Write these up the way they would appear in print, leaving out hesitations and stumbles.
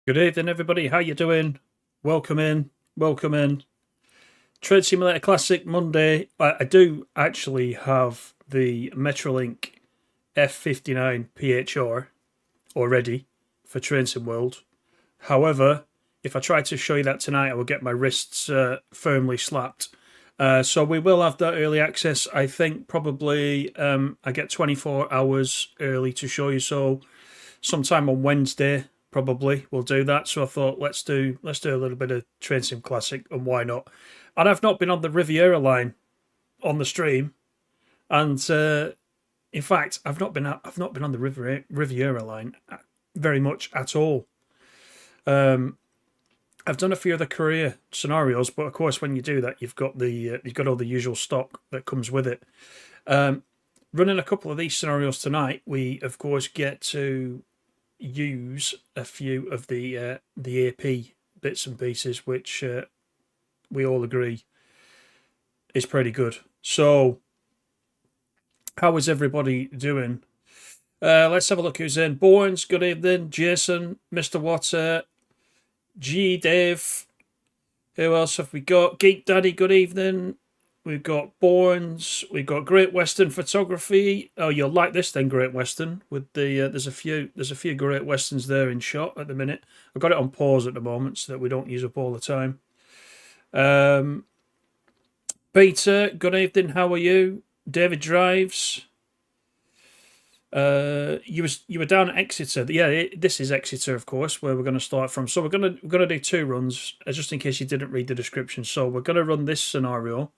Good evening, everybody. How you doing? Welcome in. Welcome in. Trade Simulator Classic Monday. I do actually have the Metrolink F59 PHR already for Train Sim World. However, if I try to show you that tonight, I will get my wrists firmly slapped. So we will have that early access. I think probably I get 24 hours early to show you. So sometime on Wednesday, probably we'll do that. So I thought let's do a little bit of Train Sim Classic, and why not? And I've not been on the Riviera Line on the stream, and in fact I've not been on the Riviera Line very much at all. I've done a few of the career scenarios, but of course when you do that, you've got all the usual stock that comes with it. Running a couple of these scenarios tonight, we of course get to use a few of the AP bits and pieces, which we all agree is pretty good. So, how is everybody doing? Let's have a look who's in. Bournes, good evening. Jason, Mr. Water, G. Dave. Who else have we got? Geek Daddy, good evening. We've got Bournes. We've got Great Western Photography. Oh, you'll like this then, Great Western. With the there's a few Great Westerns there in shot at the minute. I've got it on pause at the moment so that we don't use up all the time. Peter, good evening. How are you? David Drives. You were down at Exeter. Yeah, this is Exeter, of course, where we're going to start from. So we're going to do two runs, just in case you didn't read the description. So we're going to run this scenario.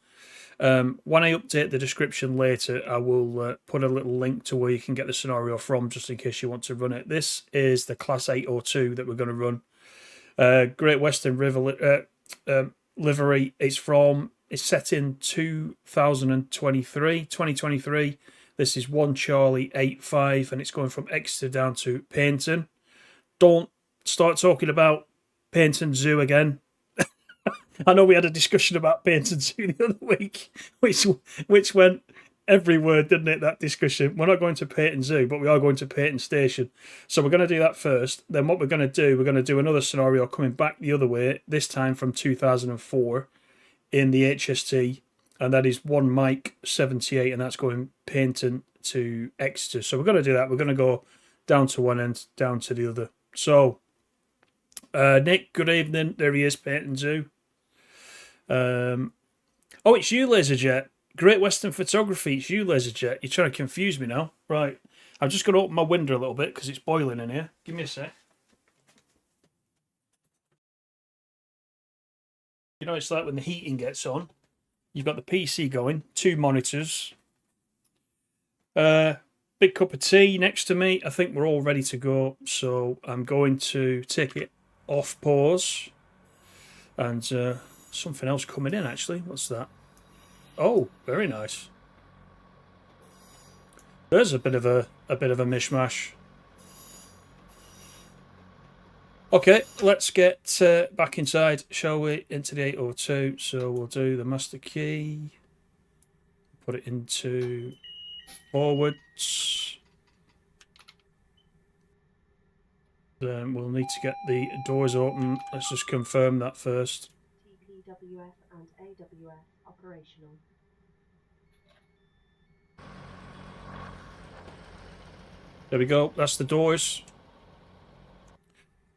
When I update the description later, I will put a little link to where you can get the scenario from, just in case you want to run it. This is the Class 802 that we're going to run. Great Western River livery. It's set in 2023. This is 1 Charlie 85, and it's going from Exeter down to Paignton. Don't start talking about Paignton Zoo again. I know we had a discussion about Paignton Zoo the other week, which went every word, didn't it, that discussion? We're not going to Paignton Zoo, but we are going to Paignton Station. So we're going to do that first. Then what we're going to do another scenario coming back the other way, this time from 2004 in the HST, and that is 1 Mike 78, and that's going Paignton to Exeter. So we're going to do that. We're going to go down to one end, down to the other. So, Nick, good evening. There he is, Paignton Zoo. Oh, it's you, Laserjet. Great Western Photography. It's you, Laserjet. You're trying to confuse me now. Right. I'm just going to open my window a little bit because it's boiling in here. Give me a sec. You know, it's like when the heating gets on. You've got the PC going, 2 monitors. Big cup of tea next to me. I think we're all ready to go. So I'm going to take it off pause. And something else coming in, actually. What's that? Oh, very nice. There's a bit of a mishmash. Okay, let's get back inside, shall we? Into the 802. So we'll do the master key. Put it into forwards. Then we'll need to get the doors open. Let's just confirm that first. TPWF and AWF operational. There we go. That's the doors.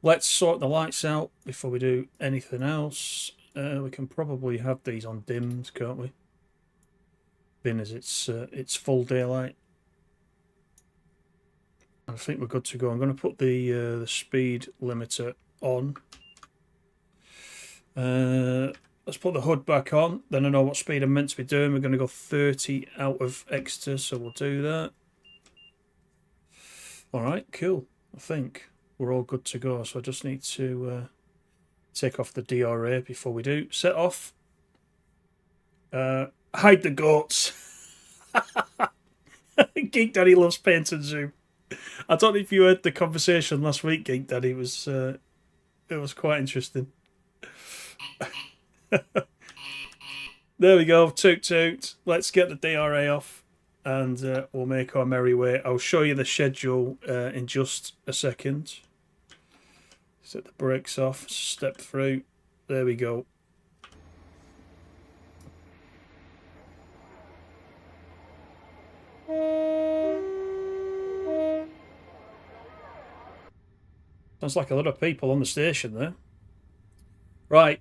Let's sort the lights out before we do anything else. We can probably have these on dimmed, can't we? Being as it's full daylight. I think we're good to go. I'm going to put the speed limiter on. Let's put the hood back on. Then I know what speed I'm meant to be doing. We're going to go 30 out of Exeter, so we'll do that. All right, cool. I think we're all good to go. So I just need to take off the DRA before we do. Set off. Hide the goats. Geek Daddy loves Paignton Zoo. I don't know if you heard the conversation last week, Geek Daddy. It was quite interesting. There we go. Toot toot. Let's get the DRA off, and we'll make our merry way. I'll show you the schedule in just a second. Set the brakes off, step through. There we go. Sounds like a lot of people on the station there. Right.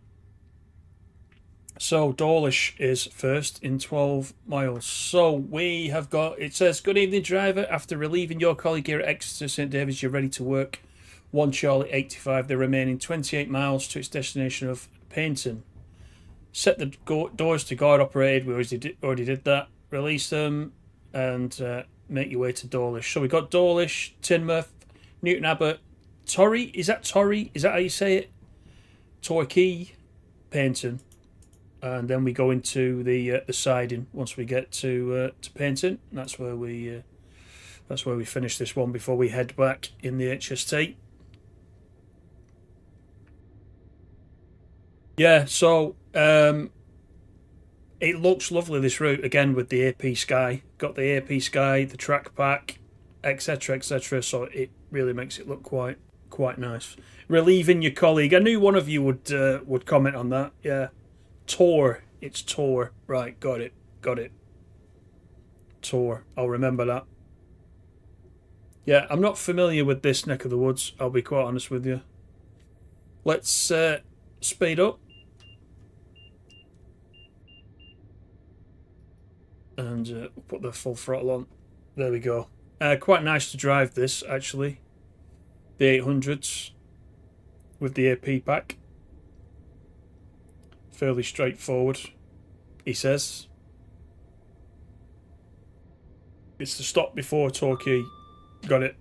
So Dawlish is first in 12 miles. So we have got, it says, good evening driver. After relieving your colleague here at Exeter St David's, you're ready to work 1 Charlie 85, the remaining 28 miles to its destination of Paignton. Set the doors to guard operated. We already did that. Release them and make your way to Dawlish. So we got Dawlish, Teignmouth, Newton Abbot, Torry. Is that Torry? Is that how you say it? Torquay, Paignton. And then we go into the siding once we get to Paignton. That's where we finish this one before we head back in the HST. Yeah, so it looks lovely, this route, again with the AP Sky. Got the AP Sky, the track pack, etc, etc. So it really makes it look quite nice. Relieving your colleague. I knew one of you would comment on that. Yeah. Tor. It's Tor. Right, got it. Tor. I'll remember that. Yeah, I'm not familiar with this neck of the woods, I'll be quite honest with you. Let's speed up. And put the full throttle on. There we go. Quite nice to drive this, actually. The 800s with the AP pack. Fairly straightforward, he says. It's the stop before Torquay. Got it.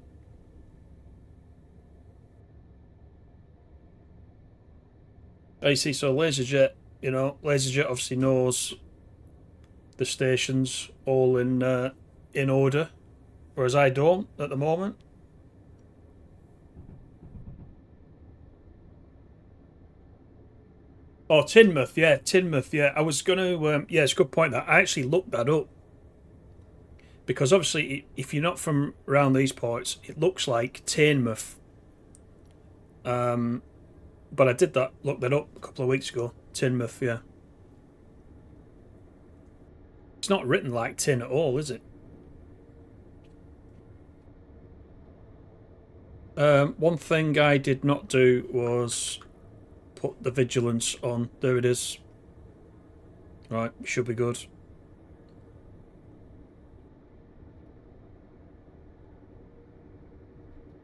I see, so LaserJet, LaserJet obviously knows the stations all in order, whereas I don't at the moment. Oh, Teignmouth, yeah. I was going to, yeah, it's a good point that I actually looked that up. Because obviously, if you're not from around these parts, it looks like Teignmouth. But I did look that up a couple of weeks ago. Teignmouth, yeah. It's not written like tin at all, is it? One thing I did not do was put the vigilance on. There it is. Right, should be good.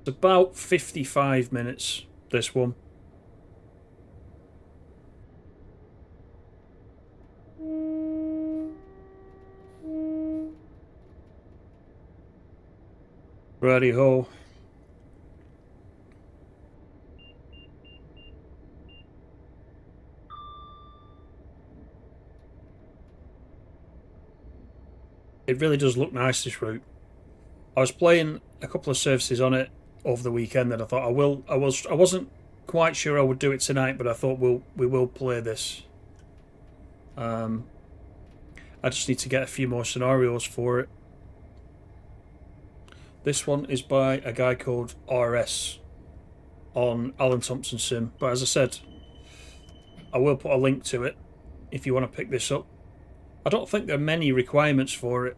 It's about 55 minutes, this one. Righty ho. It really does look nice, this route. I was playing a couple of services on it over the weekend that I thought I wasn't quite sure I would do it tonight, but I thought we will play this. I just need to get a few more scenarios for it. This one is by a guy called RS on Alan Thompson Sim, but as I said, I will put a link to it if you want to pick this up. I don't think there are many requirements for it,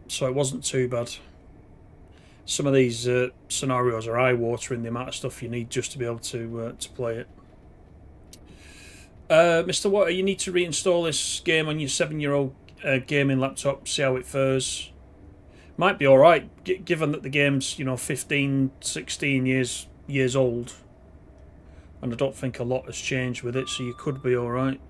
so it wasn't too bad. Some of these scenarios are eye-watering, the amount of stuff you need just to be able to play it. Mr. Water, you need to reinstall this game on your 7-year-old gaming laptop, see how it fares. Might be alright, given that the game's 15, 16 years old, and I don't think a lot has changed with it, so you could be alright.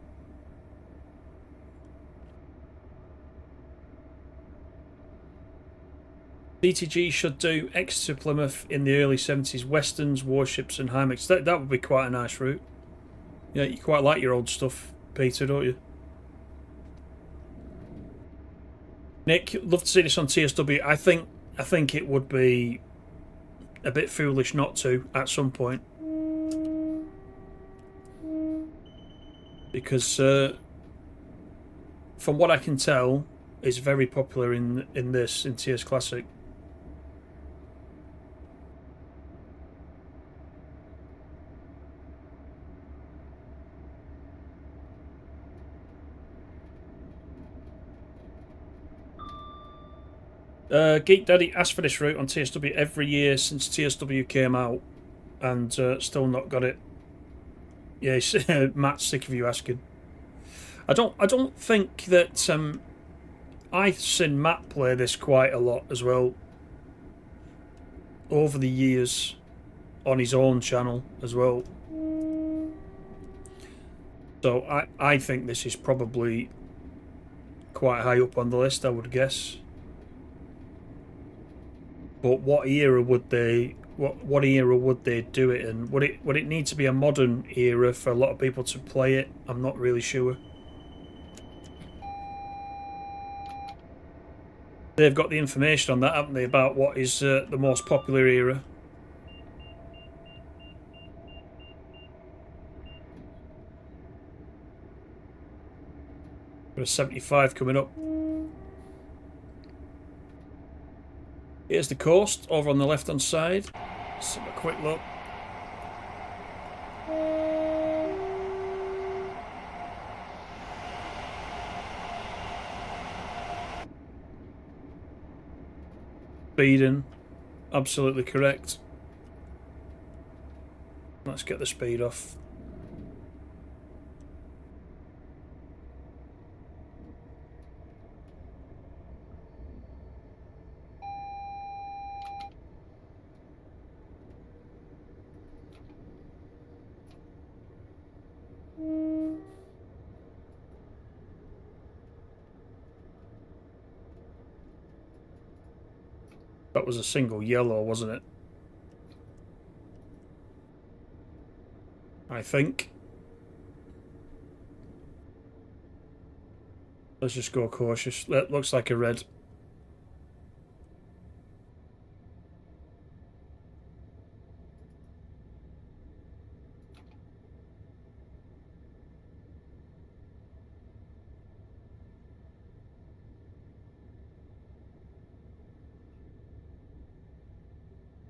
DTG should do Exeter Plymouth in the early 70s, Westerns, Warships and Heimax. That would be quite a nice route. Yeah, you quite like your old stuff, Peter, don't you? Nick, love to see this on TSW. I think it would be a bit foolish not to at some point. Because from what I can tell, it's very popular in TS Classic. Geek Daddy asked for this route on TSW every year since TSW came out, and still not got it. Yeah, Matt's sick of you asking. I don't think that I've seen Matt play this quite a lot as well over the years on his own channel as well. So I think this is probably quite high up on the list, I would guess. But what era would they do it in? Would it need to be a modern era for a lot of people to play it? I'm not really sure. They've got the information on that, haven't they, about what is the most popular era? Got a 75 coming up. Here's the coast over on the left hand side. Let's have a quick look. Speeding, absolutely correct. Let's get the speed off. That was a single yellow, wasn't it? I think. Let's just go cautious. That looks like a red.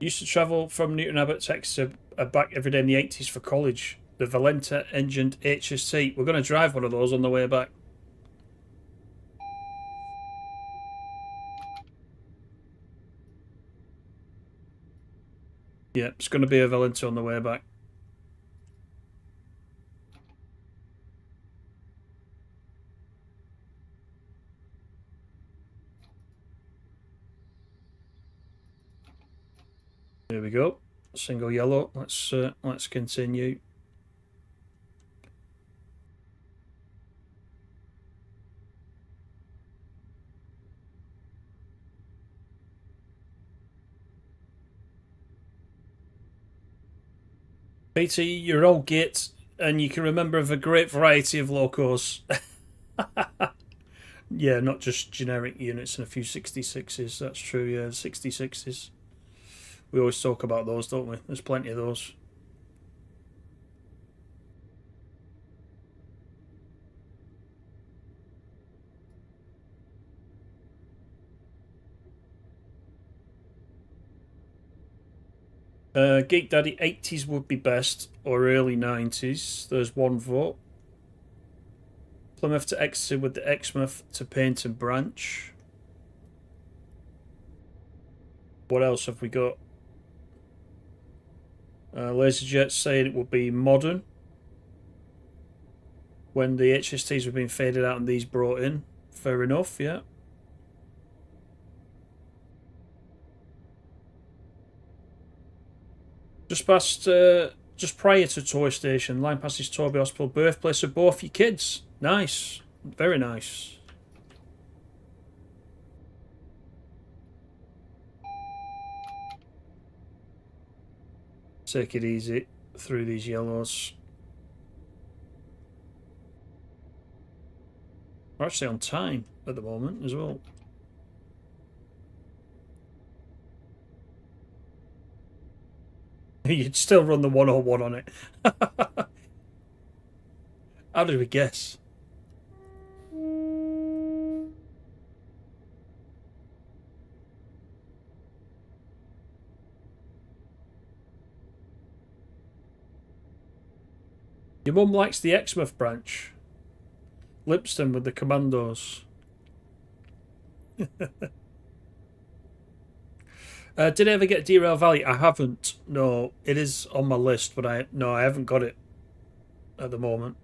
Used to travel from Newton Abbot to Exeter back every day in the 80s for college. The Valenta engined HST. We're going to drive one of those on the way back. Yeah, it's going to be a Valenta on the way back. There we go. Single yellow. Let's continue. Peter, you're all git, and you can remember of a great variety of locos. Yeah, not just generic units and a few 66s. That's true, yeah, 66s. We always talk about those, don't we? There's plenty of those. Geek Daddy, 80s would be best, or early 90s. There's one vote. Plymouth to Exeter with the Teignmouth to Paignton branch. What else have we got? LaserJet saying it would be modern when the HSTs were being faded out and these brought in. Fair enough, yeah. Just prior to Toy Station, line passes Toby Hospital, birthplace of both your kids. Nice, very nice. Take it easy through these yellows. We're actually on time at the moment as well. You'd still run the 101 on it. How did we guess? Your mum likes the Exmouth branch. Lipston with the commandos. Did I ever get Derail Valley? I haven't. No, it is on my list, but I haven't got it at the moment.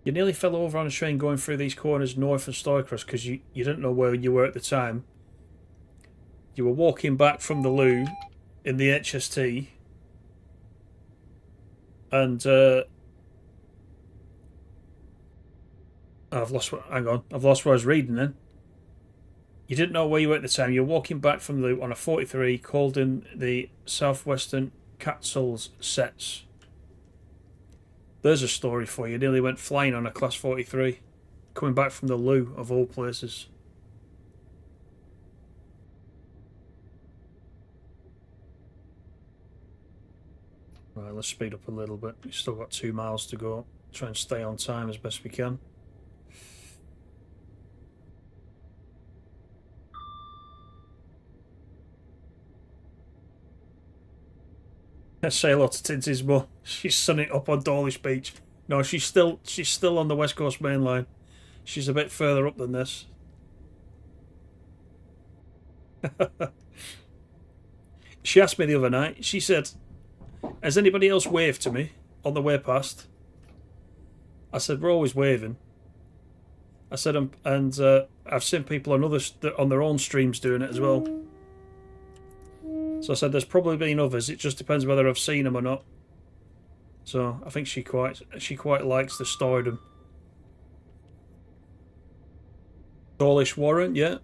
You nearly fell over on a train going through these corners north of Stoycross because you didn't know where you were at the time. You were walking back from the loo in the HST, and I've lost. Hang on, I've lost what I was reading. Then you didn't know where you were at the time. You're walking back from the loo on a 43, called in the Southwestern Catsels sets. There's a story for you. Nearly went flying on a Class 43, coming back from the loo of all places. Right, let's speed up a little bit. We've still got 2 miles to go. Try and stay on time as best we can. Let's say hello to Tinty's mum. She's sunning up on Dawlish Beach. No, she's still on the West Coast Main Line. She's a bit further up than this. She asked me the other night. She said, "Has anybody else waved to me on the way past?" I said, "We're always waving." I said, and I've seen people on their own streams doing it as well. So I said, there's probably been others. It just depends whether I've seen them or not. So I think she quite likes the stardom. Dawlish Warren, yeah.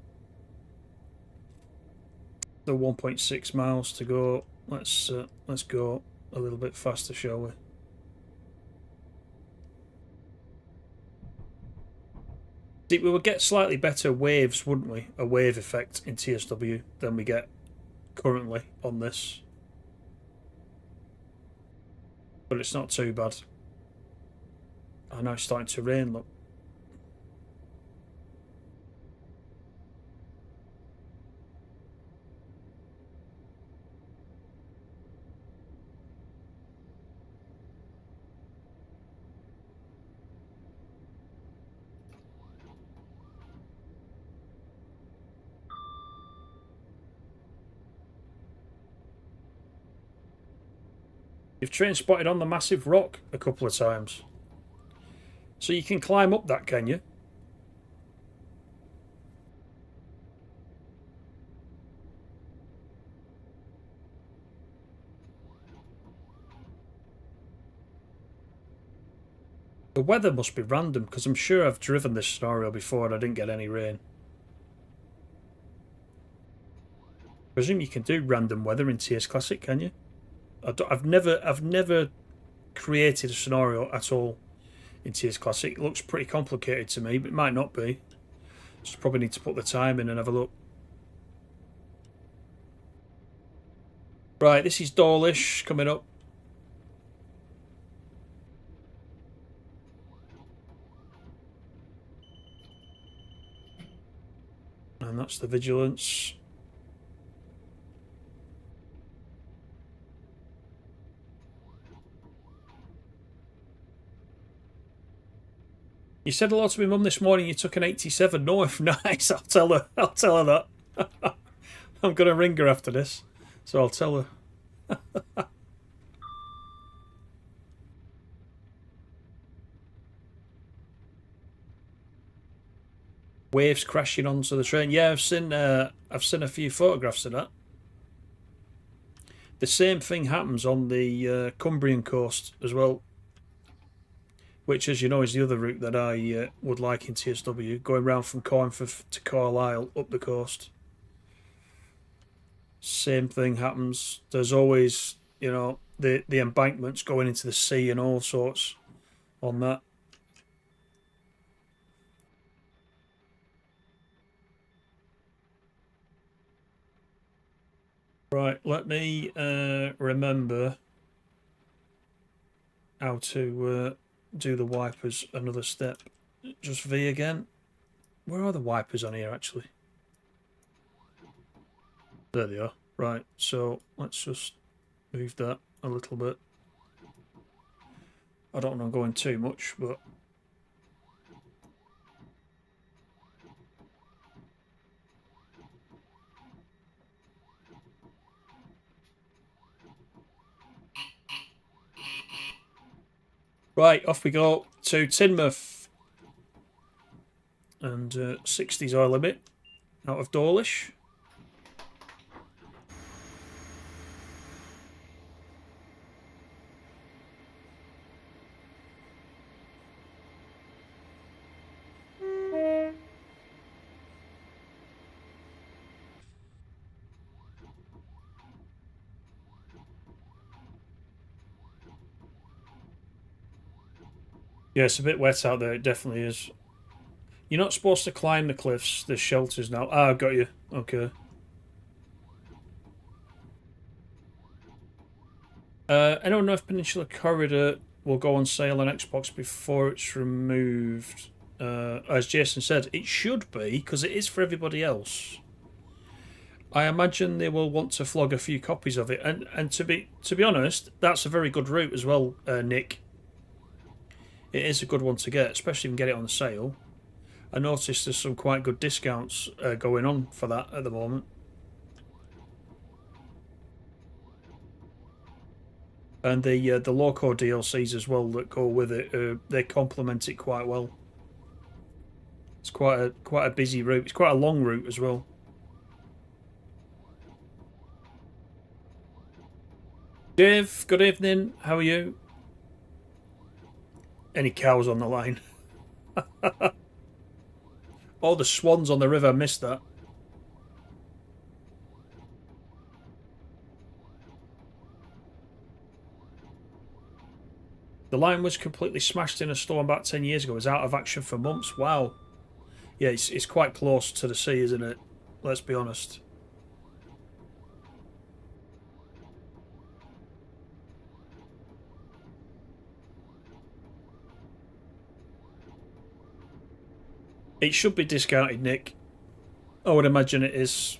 The 1.6 miles to go. Let's go a little bit faster, shall we? See, we would get slightly better waves, wouldn't we? A wave effect in TSW than we get currently on this. But it's not too bad. I know it's starting to rain, look. You've train spotted on the massive rock a couple of times. So you can climb up that, can you? The weather must be random, because I'm sure I've driven this scenario before and I didn't get any rain. I presume you can do random weather in TS Classic, can you? I've never created a scenario at all in TS Classic. It looks pretty complicated to me, but it might not be. Just probably need to put the time in and have a look. Right, this is Dawlish coming up. And that's the Vigilance. You said hello to my mum this morning. You took an 87 north. Nice. I'll tell her that. I'm going to ring her after this, so I'll tell her. Waves crashing onto the train. Yeah, I've seen a few photographs of that. The same thing happens on the Cumbrian coast as well, which, as you know, is the other route that I would like in TSW, going round from Cornforth to Carlisle up the coast. Same thing happens. There's always, you know, the embankments going into the sea and all sorts on that. Right, let me remember how to do the wipers another step. Just V again. Where are the wipers on here, actually? There they are. Right, so let's just move that a little bit. I don't want to go in too much, but right, off we go to Teignmouth. And 60's our limit out of Dawlish. Yeah, it's a bit wet out there, it definitely is. You're not supposed to climb the cliffs, there's shelters now. Ah, I've got you. Okay. Anyone know if Peninsula Corridor will go on sale on Xbox before it's removed? As Jason said, it should be, because it is for everybody else. I imagine they will want to flog a few copies of it, and to be honest, that's a very good route as well, Nick. It is a good one to get, especially if you can get it on sale. I noticed there's some quite good discounts going on for that at the moment. And the loco DLCs as well that go with it, they complement it quite well. It's quite a busy route. It's quite a long route as well. Dave, good evening. How are you? Any cows on the line? Oh, the swans on the river. I missed that. The line was completely smashed in a storm about 10 years ago. It was out of action for months. Wow. Yeah, it's quite close to the sea, isn't it? Let's be honest. It should be discounted, Nick. I would imagine it is.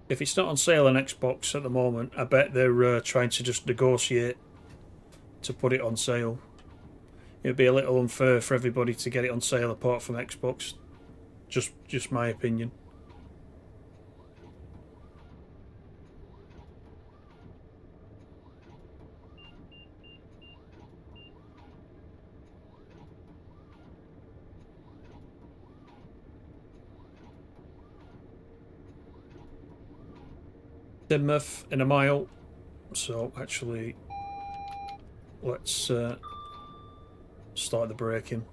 If it's not on sale on Xbox at the moment, I bet they're trying to just negotiate to put it on sale. It'd be a little unfair for everybody to get it on sale apart from Xbox. Just my opinion. Teignmouth in a mile. So actually, let's start the braking.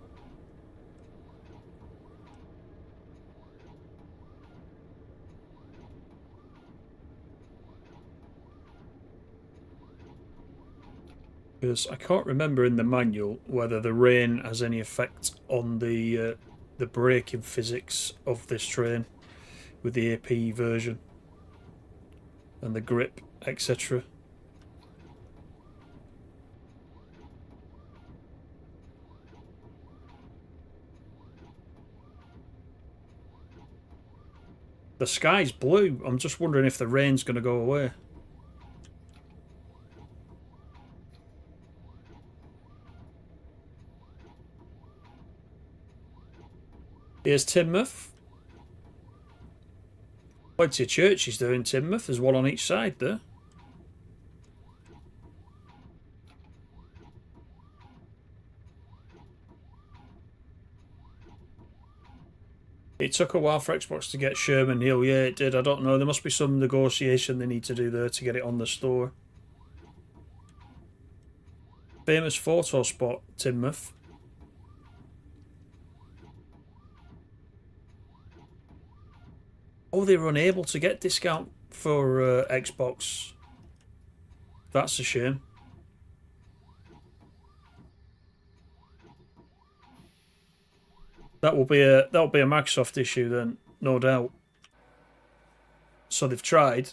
Because I can't remember in the manual whether the rain has any effect on the braking physics of this train with the AP version and the grip, etc. The sky's blue. I'm just wondering if the rain's going to go away. Here's Teignmouth. Plenty of churches there in Teignmouth. There's one on each side there. It took a while for Xbox to get Sherman Hill. Yeah, it did. I don't know. There must be some negotiation they need to do there to get it on the store. Famous photo spot, Teignmouth. Oh, they were unable to get discount for Xbox. That's a shame. That'll be a Microsoft issue then, no doubt. So they've tried.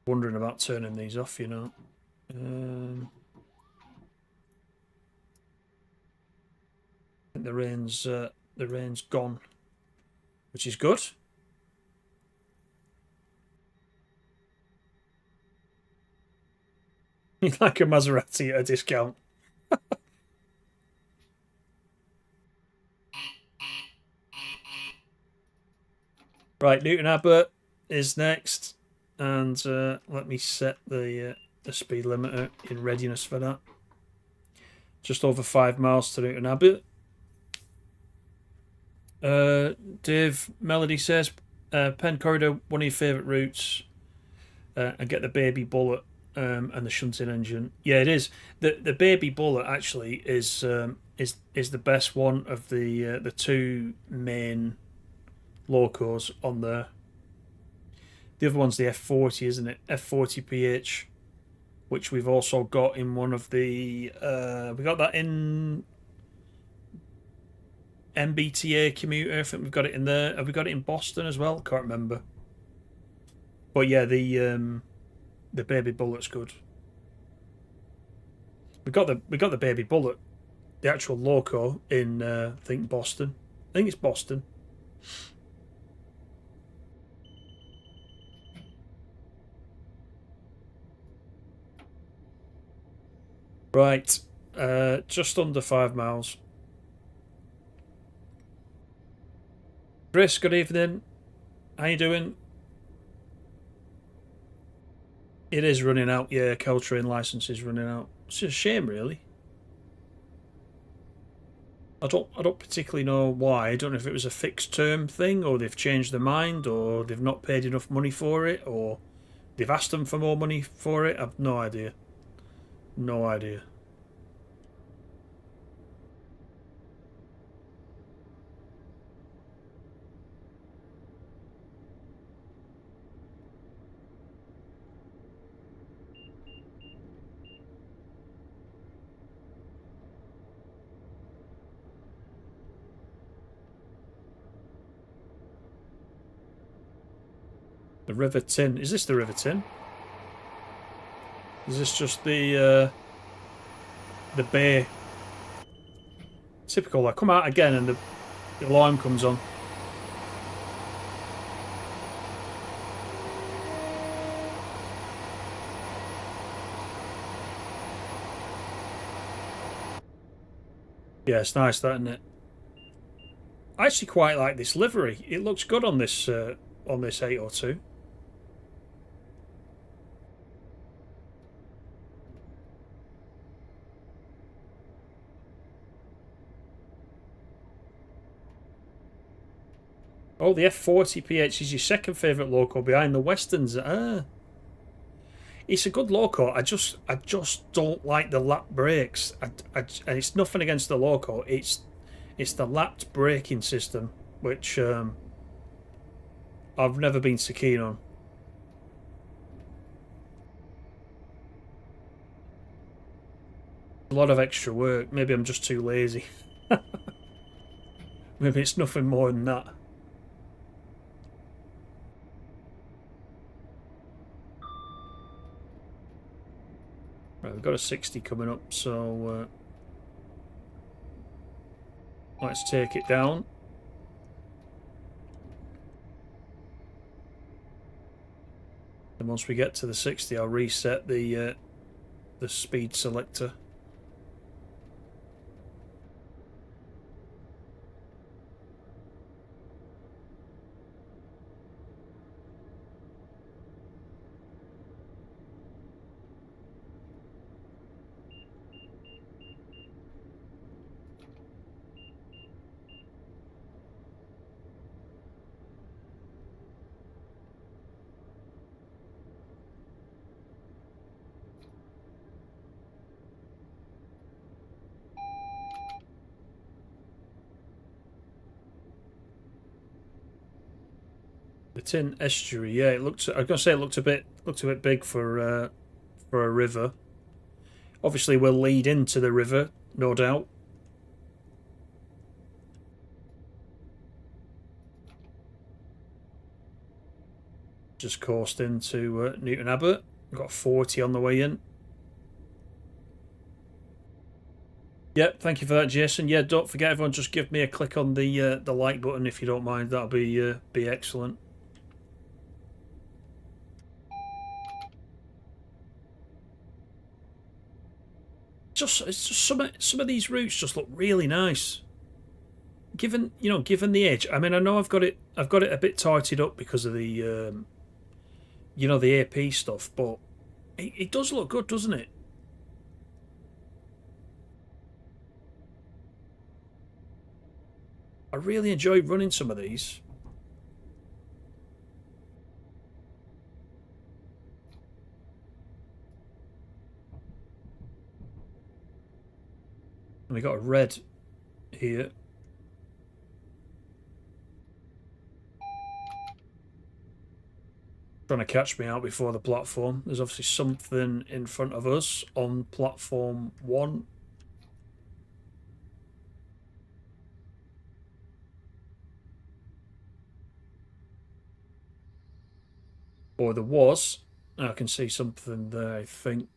Wondering about turning these off, you know. think the rain's gone, which is good. You like a Maserati at a discount. Right, Newton Abbot is next, and let me set the speed limiter in readiness for that. Just over 5 miles to Newton Abbot. Dave Melody says, Pen Corridor, one of your favourite routes, and get the baby bullet and the shunting engine. Yeah, it is. The baby bullet actually is the best one of the two main locos on there. The other one's the F40, isn't it? F40 PH, which we've also got in one of the. We got that in MBTA commuter. I think we've got it in there. Have we got it in Boston as well? Can't remember. But yeah, the baby bullet's good. We got the baby bullet, the actual loco in I think Boston. I think it's Boston. Right, just under 5 miles. Chris, good evening. How you doing? It is running out. Yeah, Caltrain license is running out. It's a shame, really. I don't particularly know why. I don't know if it was a fixed term thing, or they've changed their mind, or they've not paid enough money for it, or they've asked them for more money for it. I've no idea. No idea. The River Tin. Is this the River Tin? Is this just the bay? Typical. I come out again and the alarm comes on. Yeah, it's nice, that, isn't it? I actually quite like this livery. It looks good on this 802. Oh, the F40 PH is your second favourite loco behind the Westerns. It's a good loco. I just don't like the lap brakes. And it's nothing against the loco. It's the lapped braking system, which I've never been so keen on. A lot of extra work. Maybe I'm just too lazy. Maybe it's nothing more than that. Right, we've got a 60 coming up, so let's take it down. And once we get to the 60, I'll reset the speed selector. The Tin Estuary, yeah, it looked. I gotta say, it looked a bit big for a river. Obviously, we'll lead into the river, no doubt. Just coursed into Newton Abbot. We've got 40 on the way in. Yep, thank you for that, Jason. Yeah, don't forget, everyone, just give me a click on the like button if you don't mind. That'll be excellent. It's just some of these routes just look really nice. Given the age. I mean, I know I've got it a bit tighted up because of the AP stuff, but it does look good, doesn't it? I really enjoyed running some of these. And we got a red here. Trying to catch me out before the platform. There's obviously something in front of us on platform 1. Or there was. I can see something there, I think.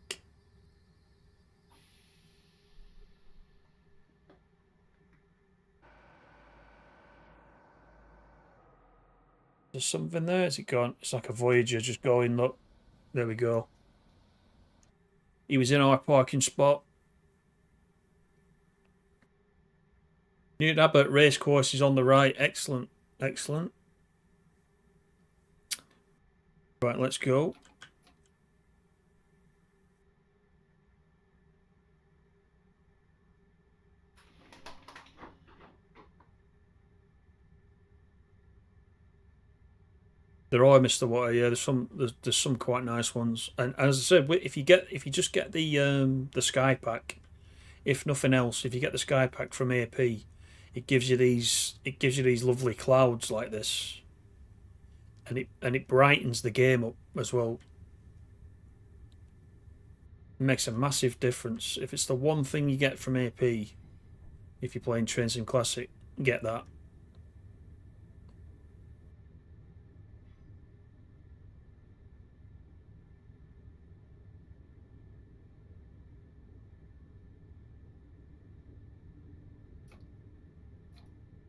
There's something there. Is it gone? It's like a Voyager just going, look. There we go. He was in our parking spot. Newton Abbot Racecourse is on the right. Excellent. Excellent. Right, let's go. They're all Mr. Water. Yeah, there's some quite nice ones. And as I said, if you just get the Sky Pack, if nothing else, if you get the Sky Pack from AP, it gives you these lovely clouds like this, and it brightens the game up as well. It makes a massive difference. If it's the one thing you get from AP, if you're playing Train Sim Classic, get that.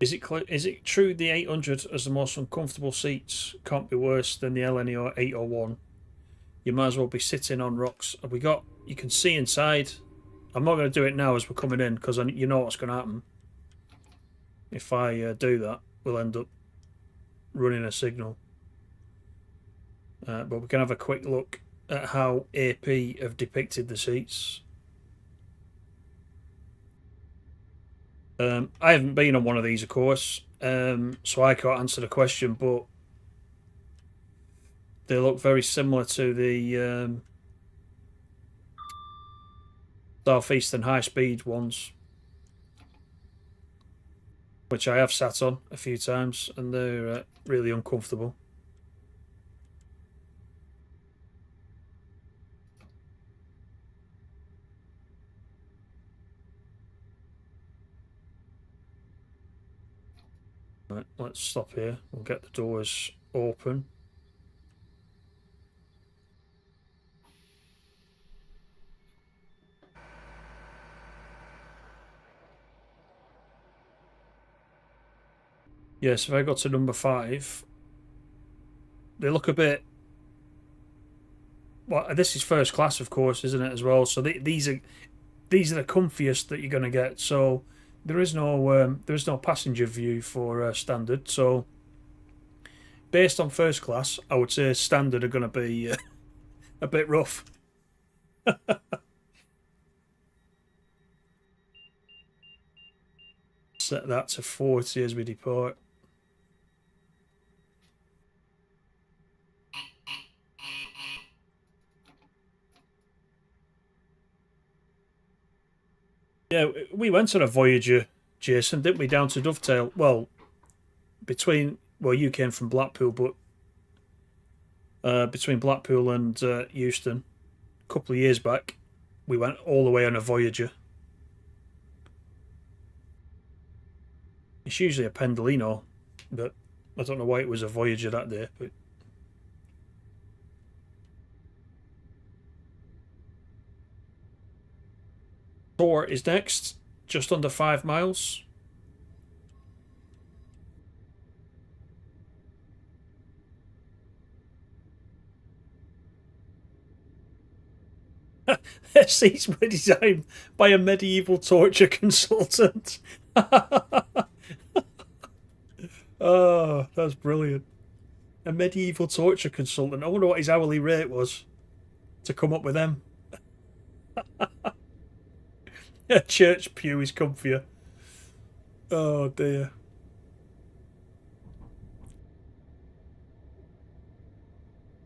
Is it true the 800 has the most uncomfortable seats? Can't be worse than the LNE or 801. You might as well be sitting on rocks. Have we got? You can see inside. I'm not going to do it now as we're coming in because you know what's going to happen. If I do that, we'll end up running a signal. But we can have a quick look at how AP have depicted the seats. I haven't been on one of these, of course, so I can't answer the question, but they look very similar to the Southeastern high-speed ones, which I have sat on a few times, and they're really uncomfortable. Right, let's stop here. We'll get the doors open. Yes, if I got to number 5, they look a bit. Well, this is first class, of course, isn't it, as well? So these are the comfiest that you're going to get. So there is no passenger view for standard. So based on first class, I would say standard are going to be a bit rough. Set that to 40 as we depart. Yeah, we went on a Voyager, Jason, didn't we, down to Dovetail? Well, you came from Blackpool, but between Blackpool and Euston, a couple of years back, we went all the way on a Voyager. It's usually a Pendolino, but I don't know why it was a Voyager that day. But Tor is next. just under 5 miles. Their seats were designed by a medieval torture consultant. Oh, that's brilliant. A medieval torture consultant. I wonder what his hourly rate was to come up with them. A church pew is comfier. Oh dear.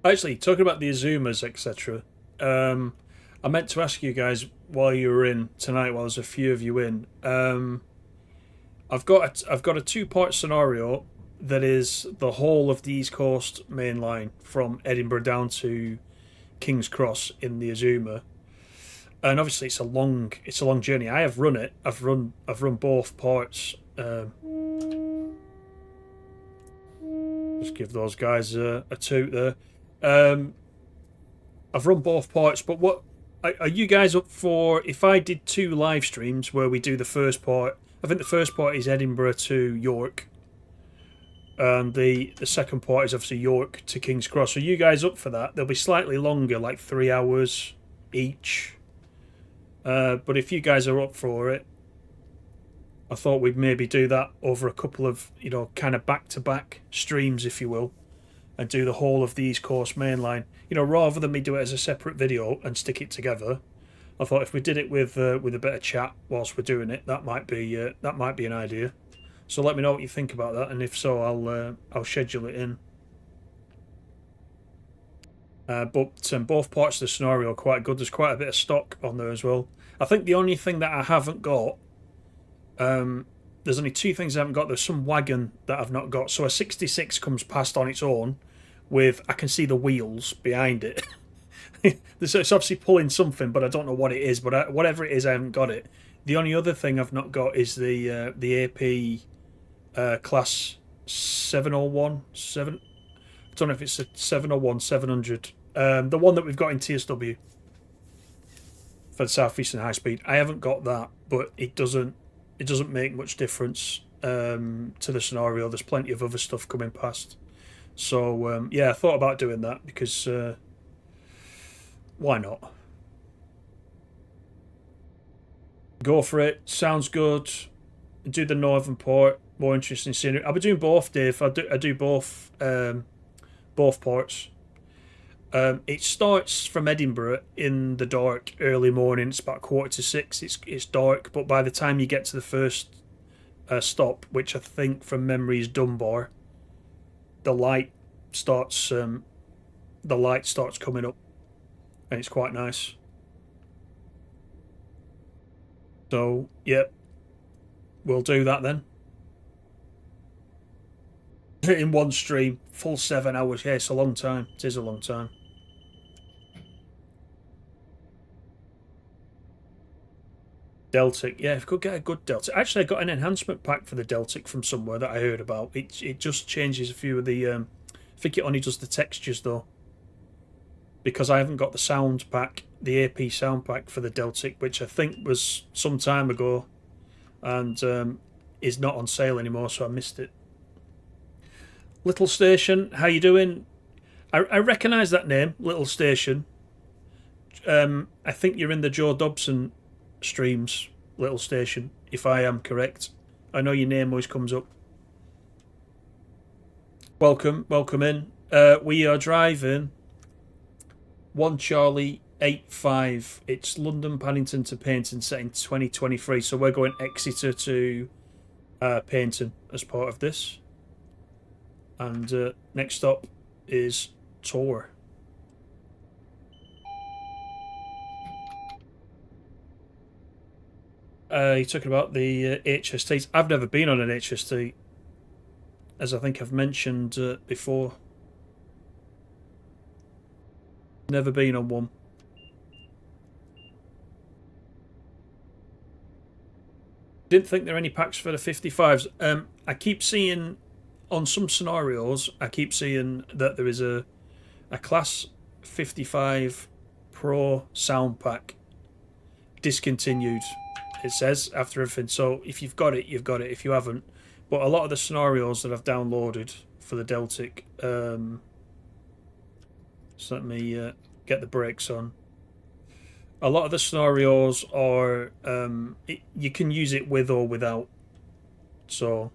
Actually, talking about the Azumas, etc. I meant to ask you guys while you were in tonight, while there's a few of you in. I've got a two-part scenario that is the whole of the East Coast main line from Edinburgh down to King's Cross in the Azuma, and obviously it's a long journey. I have run it. I've run both parts. Just give those guys a toot there. I've run both parts, but what are you guys up for if I did 2 live streams where we do the first part? I think the first part is Edinburgh to York, and the second part is obviously York to King's Cross. Are you guys up for that? They'll be slightly longer, like 3 hours each. But if you guys are up for it, I thought we'd maybe do that over a couple of, kind of back-to-back streams, if you will, and do the whole of the East Coast main line. Rather than me do it as a separate video and stick it together, I thought if we did it with a bit of chat whilst we're doing it, that might be an idea. So let me know what you think about that, and if so, I'll schedule it in. But both parts of the scenario are quite good. There's quite a bit of stock on there as well. I think the only thing that I haven't got, there's only 2 things I haven't got. There's some wagon that I've not got. So a 66 comes past on its own with, I can see the wheels behind it. It's obviously pulling something, but I don't know what it is. But whatever it is, I haven't got it. The only other thing I've not got is the AP class 701. I don't know if it's a 701, 700. The one that we've got in TSW for the South Eastern High Speed. I haven't got that, but it doesn't make much difference to the scenario. There's plenty of other stuff coming past. So yeah, I thought about doing that because why not? Go for it. Sounds good. Do the northern part. More interesting scenery. I'll be doing both, Dave. I do both parts. It starts from Edinburgh in the dark, early morning. It's about 5:45. It's dark, but by the time you get to the first stop, which I think from memory is Dunbar, the light starts coming up, and it's quite nice. So yep, we'll do that then. In one stream, full 7 hours. Yeah, it's a long time. It is a long time. Deltic, yeah, if I could get a good Deltic. Actually, I got an enhancement pack for the Deltic from somewhere that I heard about. It just changes a few of the. I think it only does the textures though. Because I haven't got the sound pack, the AP sound pack for the Deltic, which I think was some time ago, and is not on sale anymore, so I missed it. Little Station, how you doing? I recognise that name, Little Station. I think you're in the Joe Dobson streams, Little Station, if I am correct. I know your name always comes up. Welcome in. We are driving 1 Charlie 85. It's London Paddington to Paignton set in 2023. So we're going Exeter to Paignton as part of this. And next stop is Tor. You're talking about the HSTs. I've never been on an HST, as I think I've mentioned before. Never been on one. Didn't think there are any packs for the 55s. I keep seeing on some scenarios, I keep seeing that there is a class 55 Pro sound pack discontinued. it says, after everything. So if you've got it, you've got it. If you haven't, but a lot of the scenarios that I've downloaded for the Deltic, so let me get the brakes on. A lot of the scenarios are you can use it with or without. So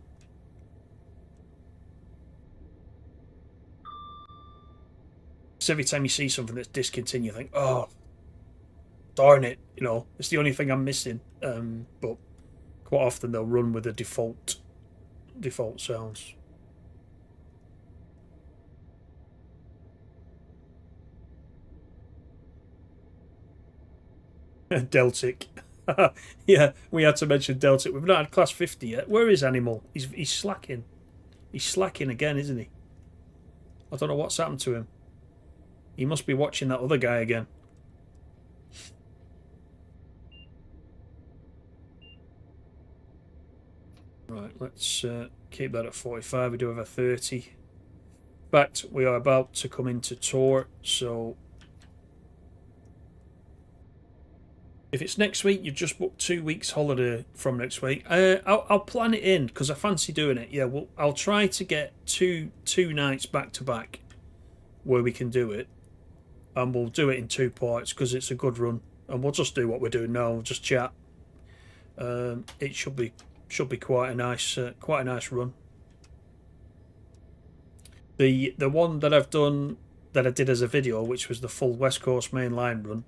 every time you see something that's discontinued, you think, oh, darn it, you know, it's the only thing I'm missing. But quite often they'll run with the default sounds. Deltic. Yeah, we had to mention Deltic. We've not had class 50 yet. Where is Animal? He's slacking. He's slacking again, isn't he? I don't know what's happened to him. He must be watching that other guy again. Right, let's keep that at 45. We do have a 30. In fact, we are about to come into tour, so if it's next week, you've just booked 2 weeks holiday from next week. I'll plan it in because I fancy doing it. Yeah, well, I'll try to get two nights back to back where we can do it, and we'll do it in 2 parts because it's a good run, and we'll just do what we're doing now. We'll just chat. It should be quite a nice run. The one that I've done that I did as a video, which was the full West Coast Main Line run,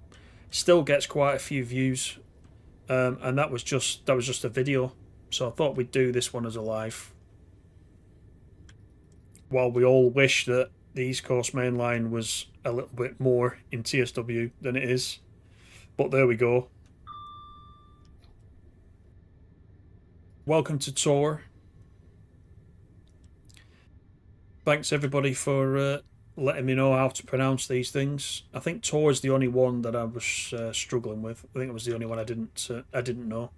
still gets quite a few views, and that was just a video. So I thought we'd do this one as a live. While we all wish that the East Coast Main Line was a little bit more in TSW than it is, but there we go. Welcome to tour. Thanks everybody for letting me know how to pronounce these things. I think tour is the only one that I was struggling with. I think it was the only one I didn't know.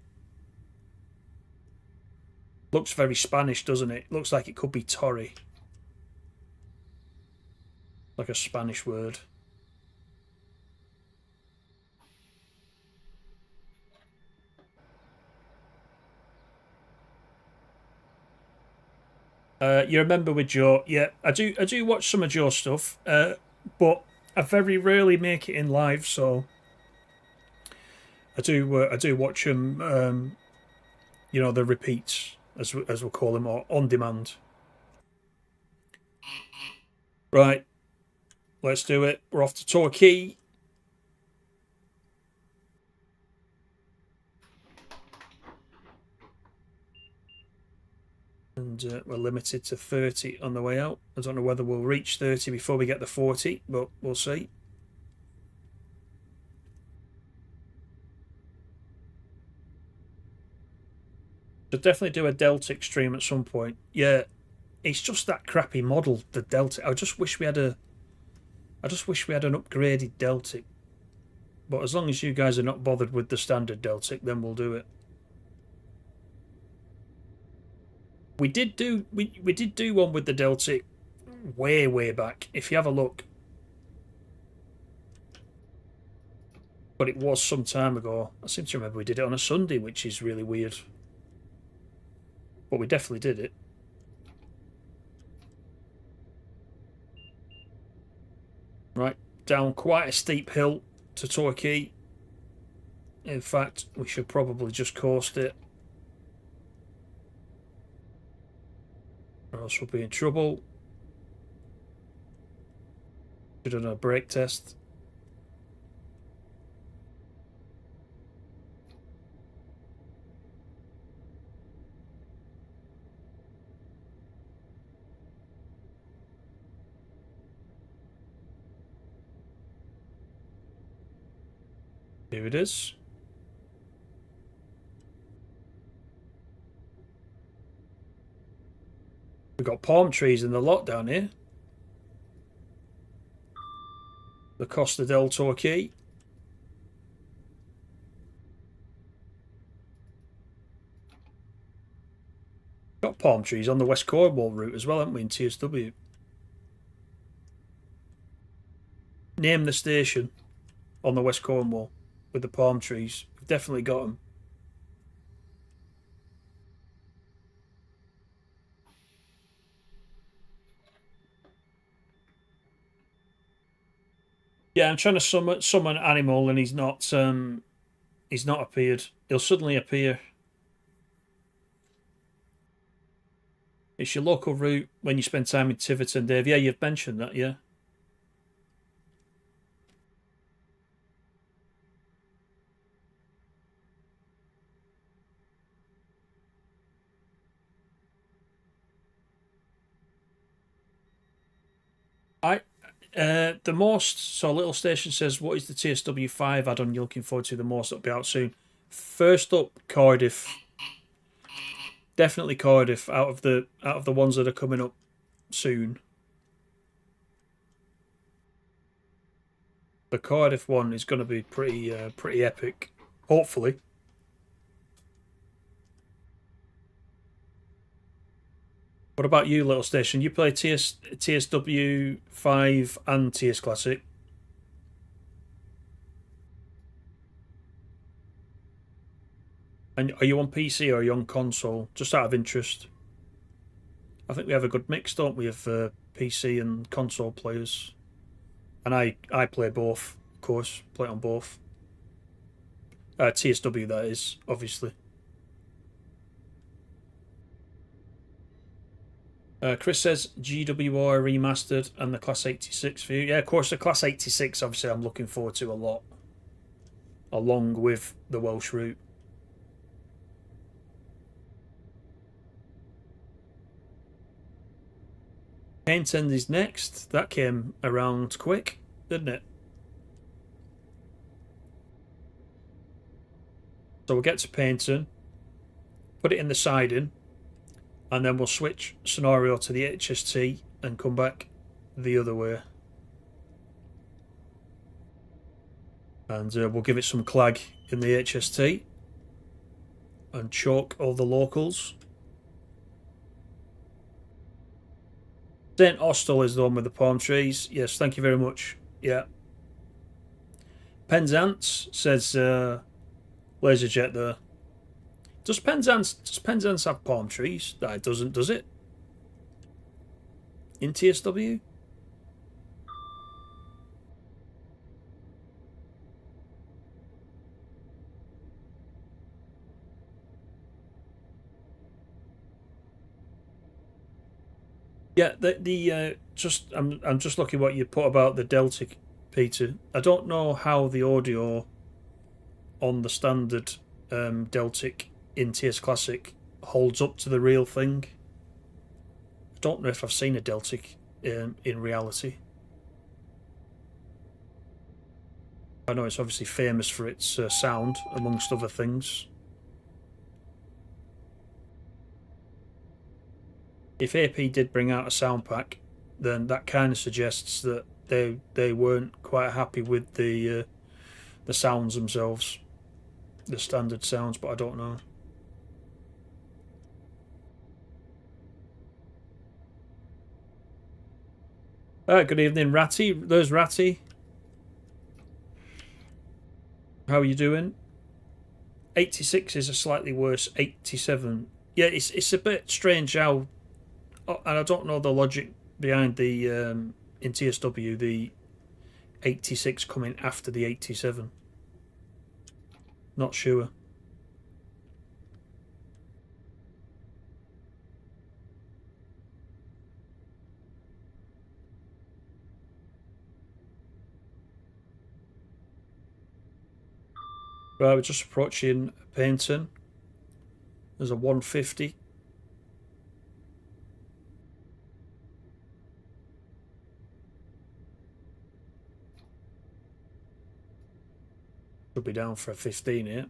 Looks very Spanish, doesn't it? Looks like it could be Torre. Like a Spanish word. You remember with Joe? Yeah, I do watch some of Joe's stuff, but I very rarely make it in live. So I do watch them. You know, the repeats, as we'll call them, or on demand. Right, let's do it. We're off to Torquay. And we're limited to 30 on the way out. I don't know whether we'll reach 30 before we get the 40, but we'll see. So definitely do a Deltic stream at some point. Yeah, it's just that crappy model, the Deltic. I just wish we had an upgraded Deltic. But as long as you guys are not bothered with the standard Deltic, then we'll do it. We did do one with the Deltic way back, if you have a look. But it was some time ago. I seem to remember we did it on a Sunday, which is really weird. But we definitely did it. Right, down quite a steep hill to Torquay. In fact, we should probably just coast it, or else we'll be in trouble. Should have done a brake test. Here it is. We've got palm trees in the lot down here. The Costa del Torquay. Got palm trees on the West Cornwall route as well, haven't we, in TSW? Name the station on the West Cornwall with the palm trees. We've definitely got them. Yeah, I'm trying to summon animal, and he's not appeared. He'll suddenly appear. It's your local route when you spend time in Tiverton, Dave. Yeah, you've mentioned that. Yeah. I the most, so Little Station says, what is the TSW5 add-on you're looking forward to the most? That'll be out soon. First up, Cardiff. Definitely Cardiff out of the ones that are coming up soon. The Cardiff one is going to be pretty epic. Hopefully. What about you, Little Station? You play TSW5 and TS Classic. And are you on PC or are you on console? Just out of interest. I think we have a good mix, don't we, of PC and console players. And I play both, of course. Play it on both. TSW, that is, obviously. Chris says GWR remastered and the Class 86 for you. Yeah, of course, the Class 86, obviously, I'm looking forward to a lot. Along with the Welsh route. Paignton is next. That came around quick, didn't it? So we'll get to Paignton, put it in the siding, and then we'll switch scenario to the HST and come back the other way. And we'll give it some clag in the HST and choke all the locals. St. Austell is the one with the palm trees. Yes, thank you very much. Yeah. Penzance says Laserjet there. Does Penzance have palm trees? No, it doesn't, does it? In TSW? Yeah, I'm just looking what you put about the Deltic, Peter. I don't know how the audio on the standard Deltic in TS Classic holds up to the real thing. I don't know if I've seen a Deltic in reality. I know it's obviously famous for its sound, amongst other things. If AP did bring out a sound pack, then that kind of suggests that they weren't quite happy with the sounds themselves, the standard sounds, but I don't know. Good evening, Ratty. There's Ratty. How are you doing? 86 is a slightly worse 87. Yeah, it's a bit strange how, and I don't know the logic behind the in TSW the 86 coming after the 87. Not sure. Right, we're just approaching Paignton. There's a 150. Should be down for a 15 here.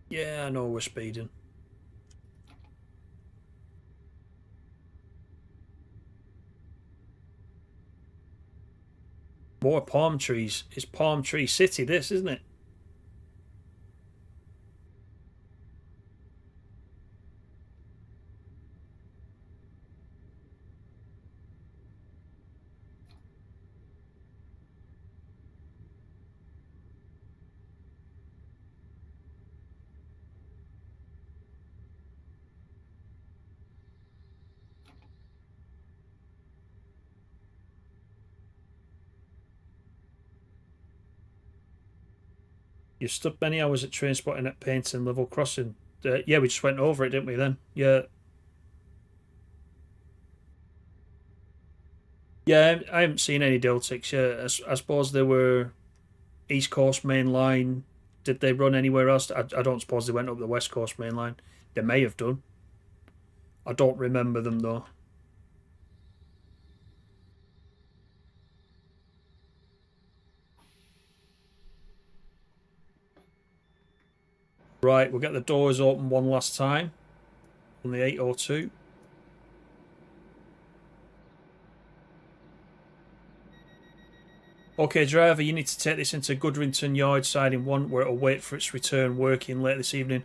Yeah, I know we're speeding. More palm trees. It's Palm Tree City, this, isn't it? You stood many hours at train spotting at Paignton level crossing. Yeah, we just went over it, didn't we? Then, yeah, yeah. I haven't seen any Deltics. Yeah, I suppose they were East Coast Main Line. Did they run anywhere else? I don't suppose they went up the West Coast Main Line. They may have done. I don't remember them though. Right, we'll get the doors open one last time on the 802. Okay, driver, you need to take this into Goodrington Yard siding 1 where it'll wait for its return working late this evening.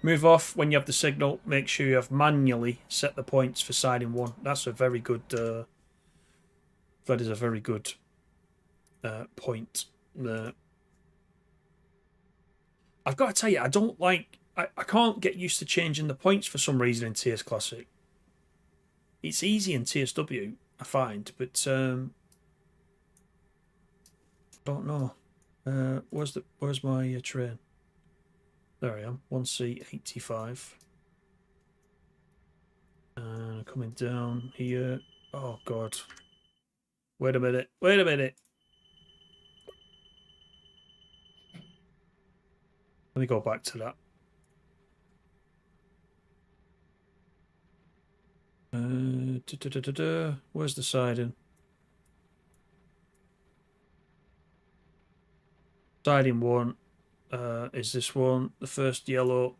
Move off when you have the signal. Make sure you have manually set the points for siding 1. That's a very good... that is a very good point. I've got to tell you, I don't like... I can't get used to changing the points for some reason in TS Classic. It's easy in TSW, I find, but... don't know. Where's my train? There I am. 1C85. And coming down here. Oh god. Wait a minute. Wait a minute. Let me go back to that. Where's the siding? Siding 1 is this one, the first yellow.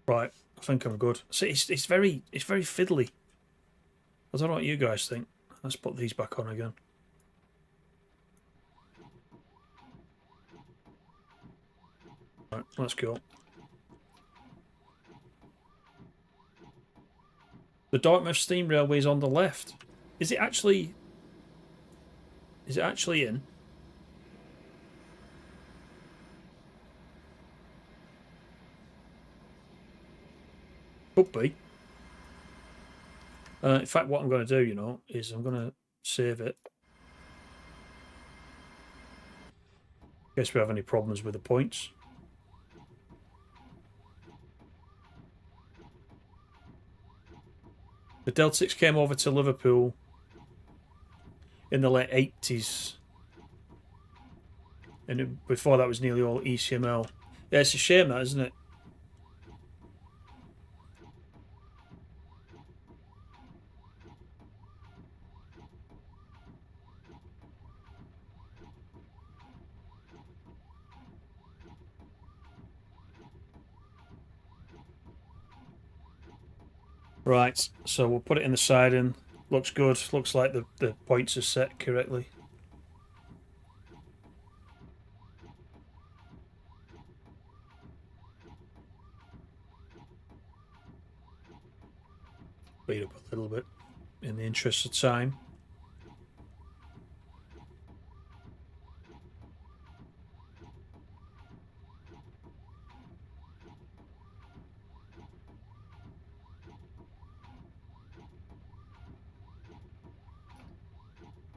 Right, I think I'm good. See, it's very fiddly. I don't know what you guys think. Let's put these back on again. Right, let's go. The Dartmouth Steam Railway is on the left. Is it actually... Is it actually in? Could be. In fact, what I'm going to do, you know, is I'm going to save it. In case we have any problems with the points. The Deltics came over to Liverpool in the late 80s. And before that was nearly all ECML. Yeah, it's a shame that, isn't it? Right, so we'll put it in the siding. Looks good. Looks like the points are set correctly. Speed up a little bit in the interest of time.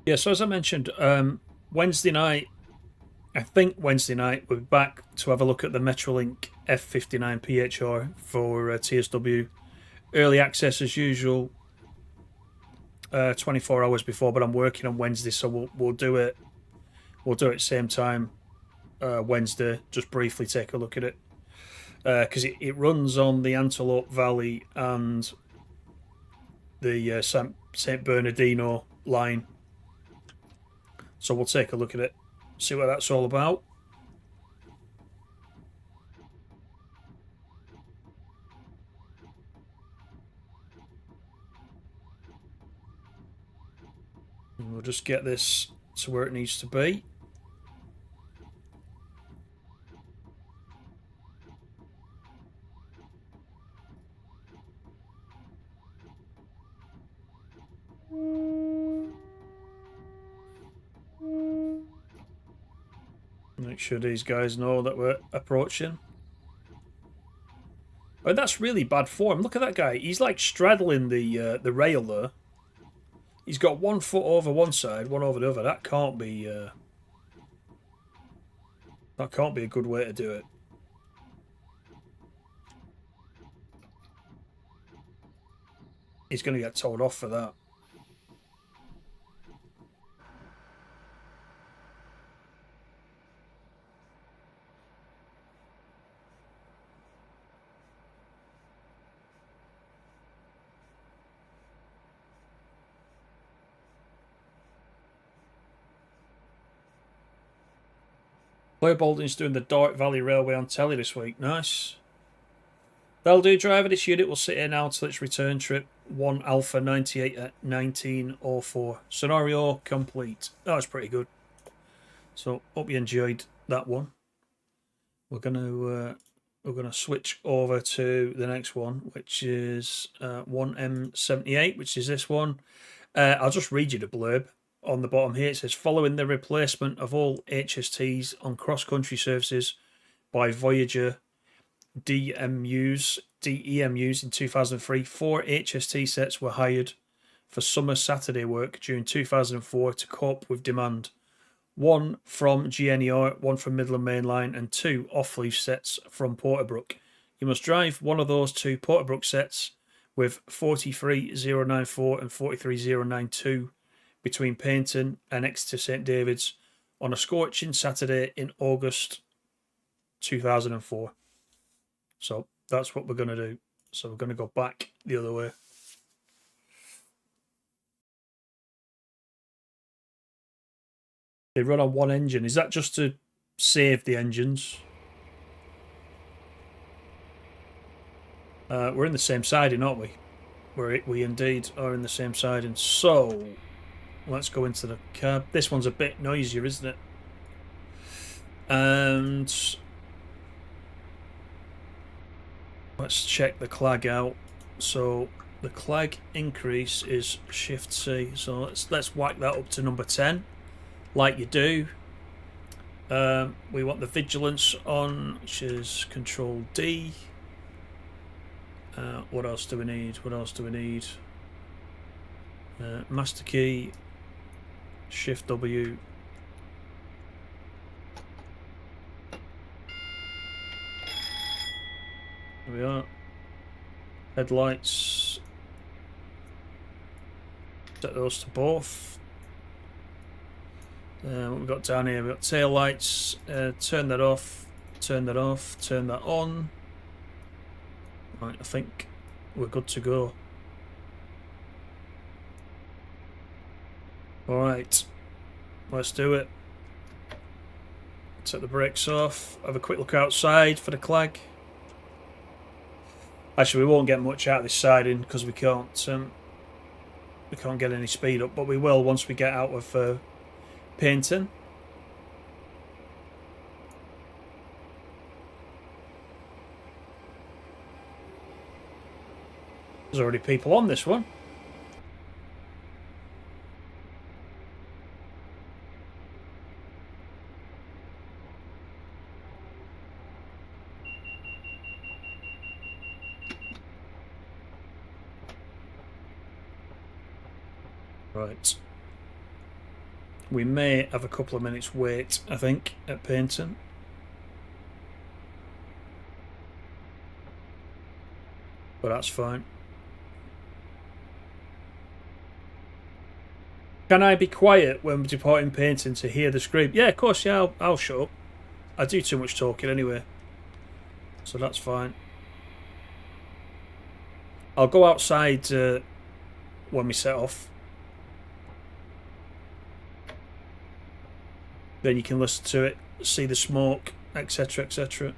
Yeah, so as I mentioned, Wednesday night, I think Wednesday night, we're back to have a look at the Metrolink F59 PHR for TSW. Early access as usual, 24 hours before, but I'm working on Wednesday, so we'll do it. We'll do it same time Wednesday. Just briefly take a look at it because it runs on the Antelope Valley and the Saint Bernardino line. So we'll take a look at it, see what that's all about. And we'll just get this to where it needs to be. Make sure these guys know that we're approaching. Oh, that's really bad form. Look at that guy. He's like straddling the rail there. He's got 1 foot over one side, one over the other. That can't be a good way to do it. He's going to get told off for that. Blair Baldwin's doing the Dark Valley Railway on telly this week. Nice. That'll do, driver. This unit will sit here now until its return trip. 1 Alpha 98 at 19:04. Scenario complete. That was pretty good. So hope you enjoyed that one. We're gonna switch over to the next one, which is 1M78, which is this one. I'll just read you the blurb on the bottom here. It says, following the replacement of all HSTs on cross-country services by Voyager DEMUs in 2003, 4 HST sets were hired for summer Saturday work during 2004 to cope with demand. 1 from GNER, 1 from Midland Main Line, and 2 off-leaf sets from Porterbrook. You must drive one of those 2 Porterbrook sets with 43094 and 43092 between Paignton and Exeter St David's on a scorching Saturday in August 2004. So that's what we're going to do. So we're going to go back the other way. They run on one engine. Is that just to save the engines? We're in the same siding, aren't we? We indeed are in the same siding. So let's go into the cab. This one's a bit noisier, isn't it? And let's check the clag out. So the clag increase is Shift C. So let's whack that up to number 10, like you do. We want the vigilance on, which is Control D. What else do we need? Master key, Shift W. There we are. Headlights. Set those to both. What we've got down here, we've got tail lights. Turn that off. Turn that off. Turn that on. Right, I think we're good to go. Alright, let's do it. Take the brakes off. Have a quick look outside for the clag. Actually, we won't get much out of this siding because we can't get any speed up, but we will once we get out of Paignton. There's already people on this one. Right. We may have a couple of minutes wait, I think, at Paignton. But that's fine. Can I be quiet when we're departing Paignton to hear the scream? Yeah, of course, yeah, I'll shut up. I do too much talking anyway. So that's fine. I'll go outside when we set off. Then you can listen to it, see the smoke, etc, etc.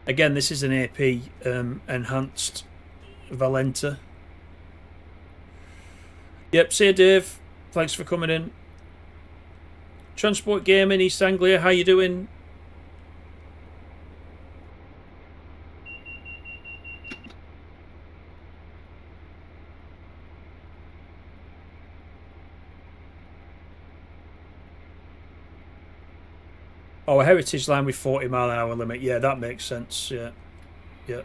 Again, this is an AP enhanced Valenta. Yep, see you, Dave. Thanks for coming in. Transport Gaming, East Anglia, how you doing? Oh, a heritage line with 40-mile-an-hour limit. Yeah, that makes sense. Yeah, yeah.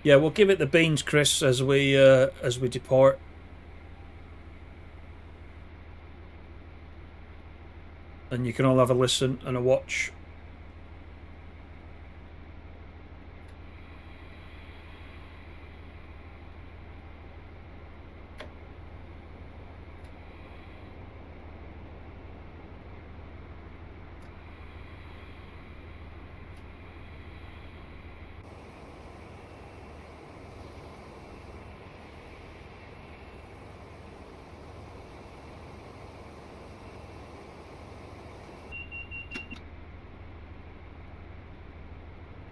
Yeah, we'll give it the beans, Chris, as we depart. And you can all have a listen and a watch.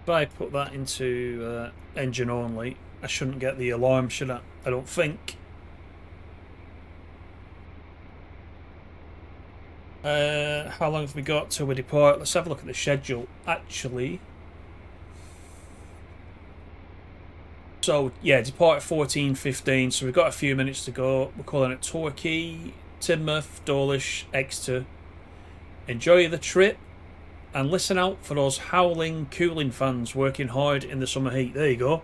If I put that into engine only, I shouldn't get the alarm, should I? I don't think. How long have we got till we depart? Let's have a look at the schedule, actually. So, yeah, depart at 14:15, so we've got a few minutes to go. We're calling it Torquay, Teignmouth, Dawlish, Exeter. Enjoy the trip and listen out for those howling cooling fans working hard in the summer heat. There you go.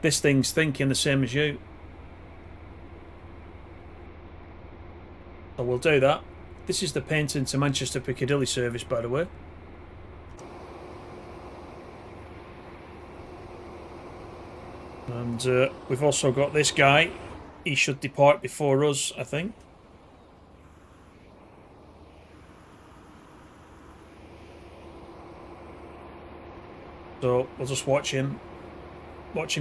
This thing's thinking the same as you. So we'll do that. This is the Paignton to Manchester Piccadilly service, by the way. And we've also got this guy. He should depart before us, I think. So we'll just watch him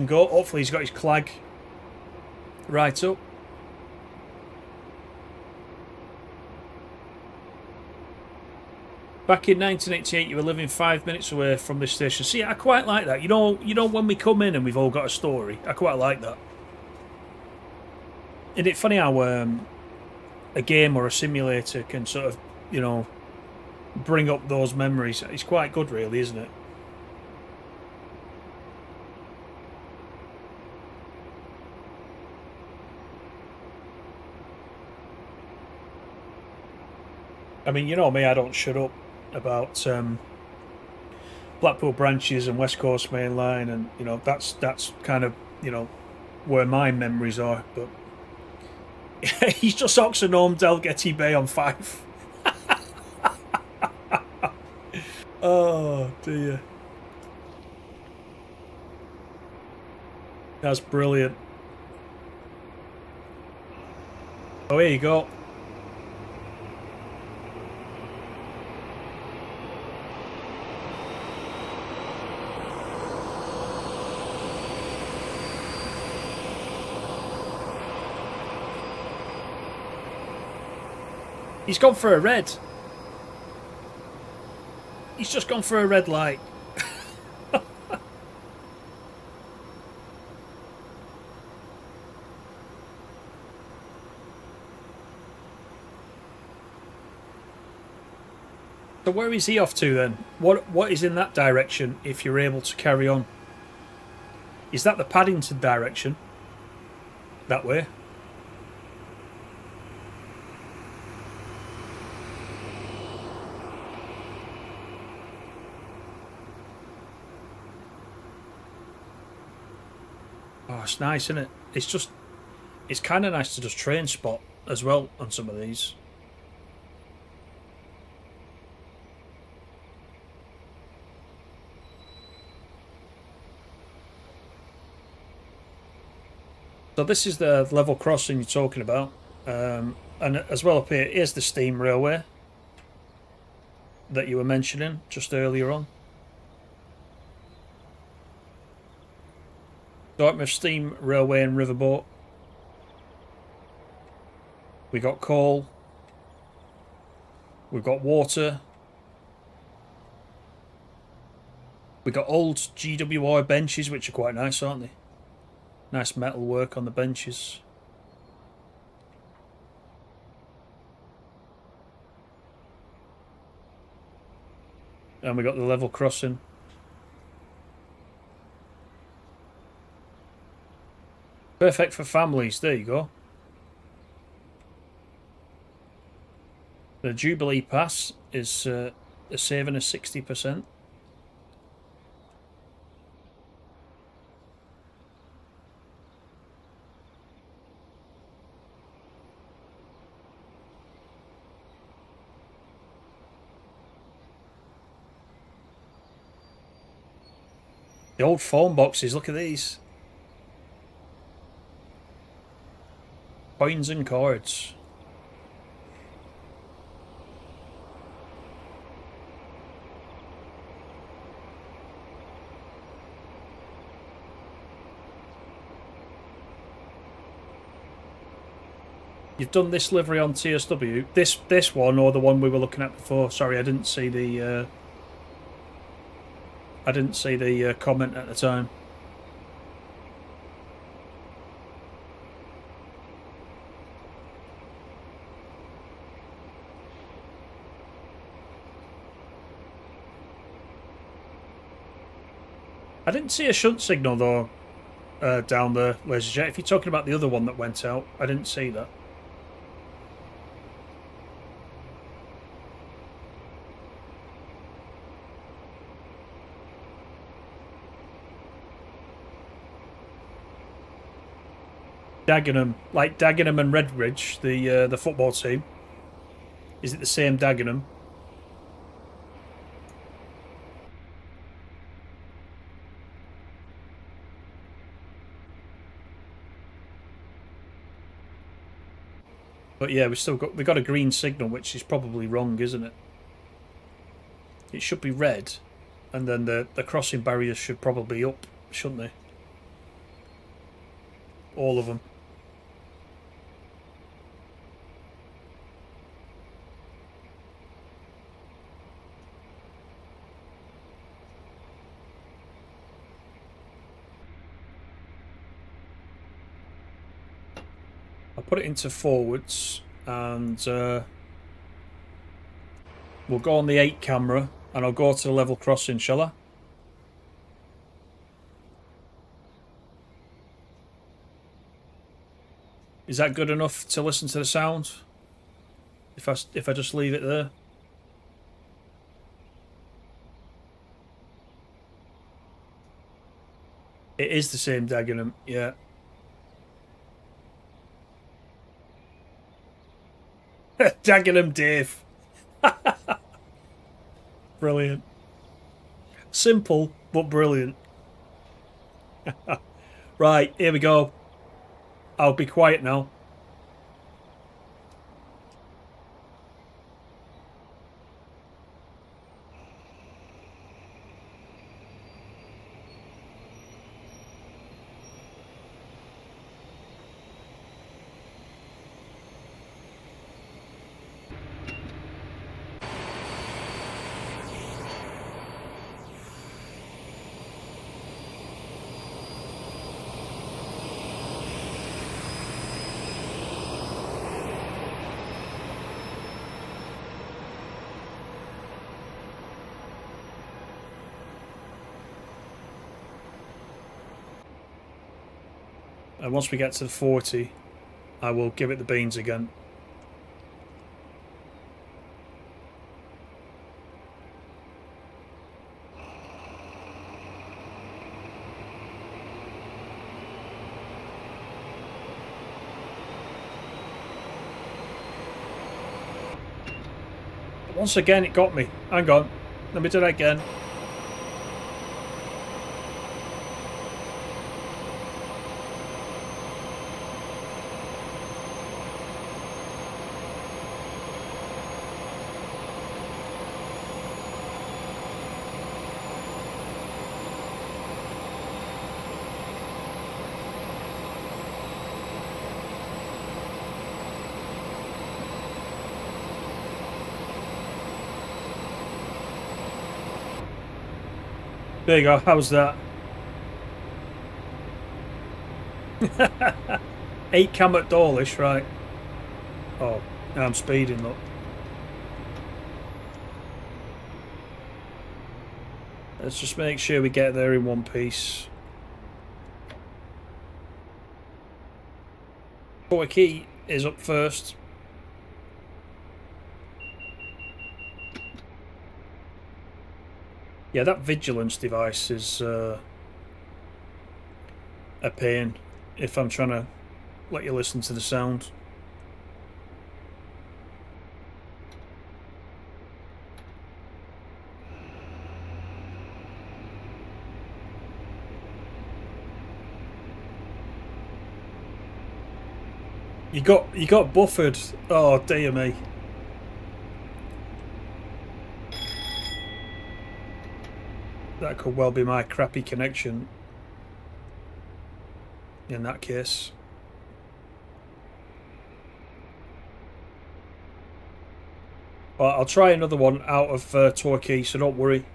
go. Hopefully he's got his clag right up. Back in 1988, you were living 5 minutes away from this station. See, I quite like that. You know, when we come in and we've all got a story. I quite like that. Isn't it funny how a game or a simulator can sort of, bring up those memories? It's quite good, really, isn't it? I mean, you know me, I don't shut up about Blackpool branches and West Coast Main Line, and that's kind of where my memories are. But he's just Oxenholme, Delgetty Bay on 5. Oh dear, that's brilliant. Oh, here you go. He's gone for a red. He's just gone for a red light. So where is he off to then? What is in that direction if you're able to carry on? Is that the Paddington direction? That way? Oh, it's nice, isn't it? It's kind of nice to just train spot as well on some of these. So this is the level crossing you're talking about. And as well up here, here's the steam railway that you were mentioning just earlier on. Dartmouth Steam Railway and Riverboat. We got coal. We've got water. We got old GWR benches, which are quite nice, aren't they? Nice metal work on the benches. And we got the level crossing. Perfect for families. There you go. The Jubilee Pass is a saving of 60%. The old phone boxes, look at these. Coins and cards. You've done this livery on TSW. This one or the one we were looking at before. Sorry, I didn't see the comment at the time. I didn't see a shunt signal though down there, LaserJet. If you're talking about the other one that went out, I didn't see that. Dagenham, like Dagenham and Redbridge, the football team. Is it the same Dagenham? But yeah, we got a green signal, which is probably wrong, isn't it? It should be red, and then the crossing barriers should probably be up, shouldn't they? All of them. I'll put it into forwards, and we'll go on the 8 camera, and I'll go to the level crossing, shall I? Is that good enough to listen to the sound? If I just leave it there? It is the same Dagenham, yeah. Dagenham Dave. Brilliant. Simple, but brilliant. Right, here we go. I'll be quiet now. And once we get to the 40, I will give it the beans again. But once again, it got me. Hang on. Let me do that again. There you go, how's that? 8 cam at Dawlish, right. Oh, now I'm speeding, look. Let's just make sure we get there in one piece. Torquay is up first. Yeah, that vigilance device is a pain if I'm trying to let you listen to the sound. You got buffered. Oh dear me. That could well be my crappy connection in that case. Well, I'll try another one out of Torquay, so don't worry.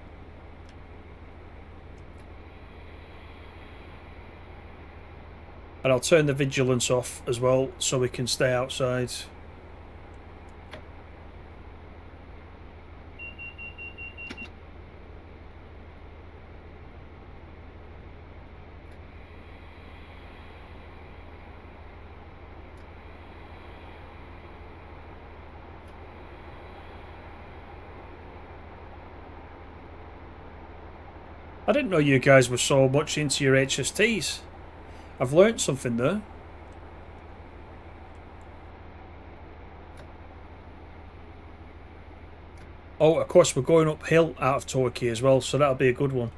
And I'll turn the vigilance off as well so we can stay outside. I didn't know you guys were so much into your HSTs. I've learnt something there. Oh, of course, we're going uphill out of Torquay as well, so that'll be a good one.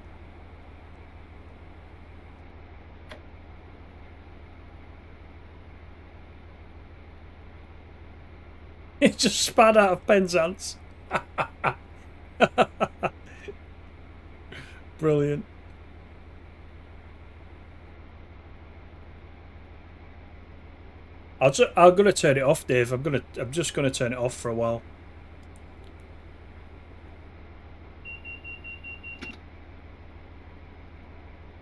It just spat out of Penzance. Brilliant. I'm gonna turn it off, Dave. I'm just gonna turn it off for a while.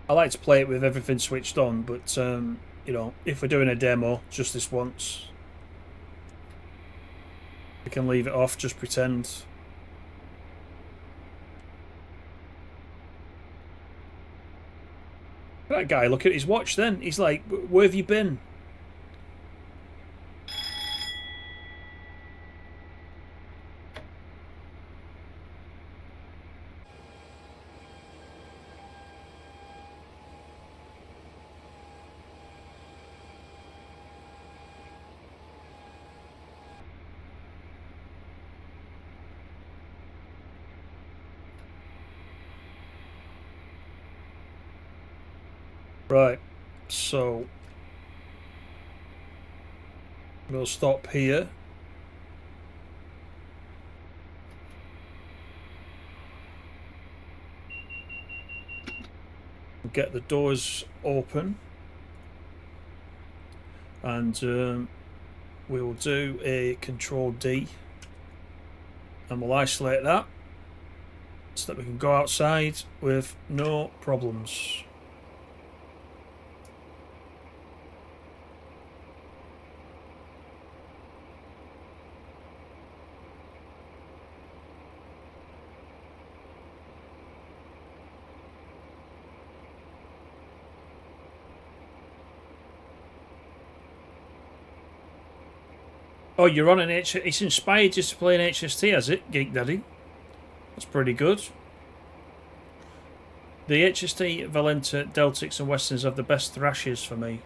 I like to play it with everything switched on, but you know, if we're doing a demo, just this once, we can leave it off. Just pretend. That guy, look at his watch. Then he's like, "Where have you been?" Right, so we'll stop here. Get the doors open, and we will do a Control D, and we'll isolate that so that we can go outside with no problems. Oh, you're on an It's inspired you to play an HST, has it, Geek Daddy? That's pretty good. The HST, Valenta, Deltics and Westerns have the best thrashes for me.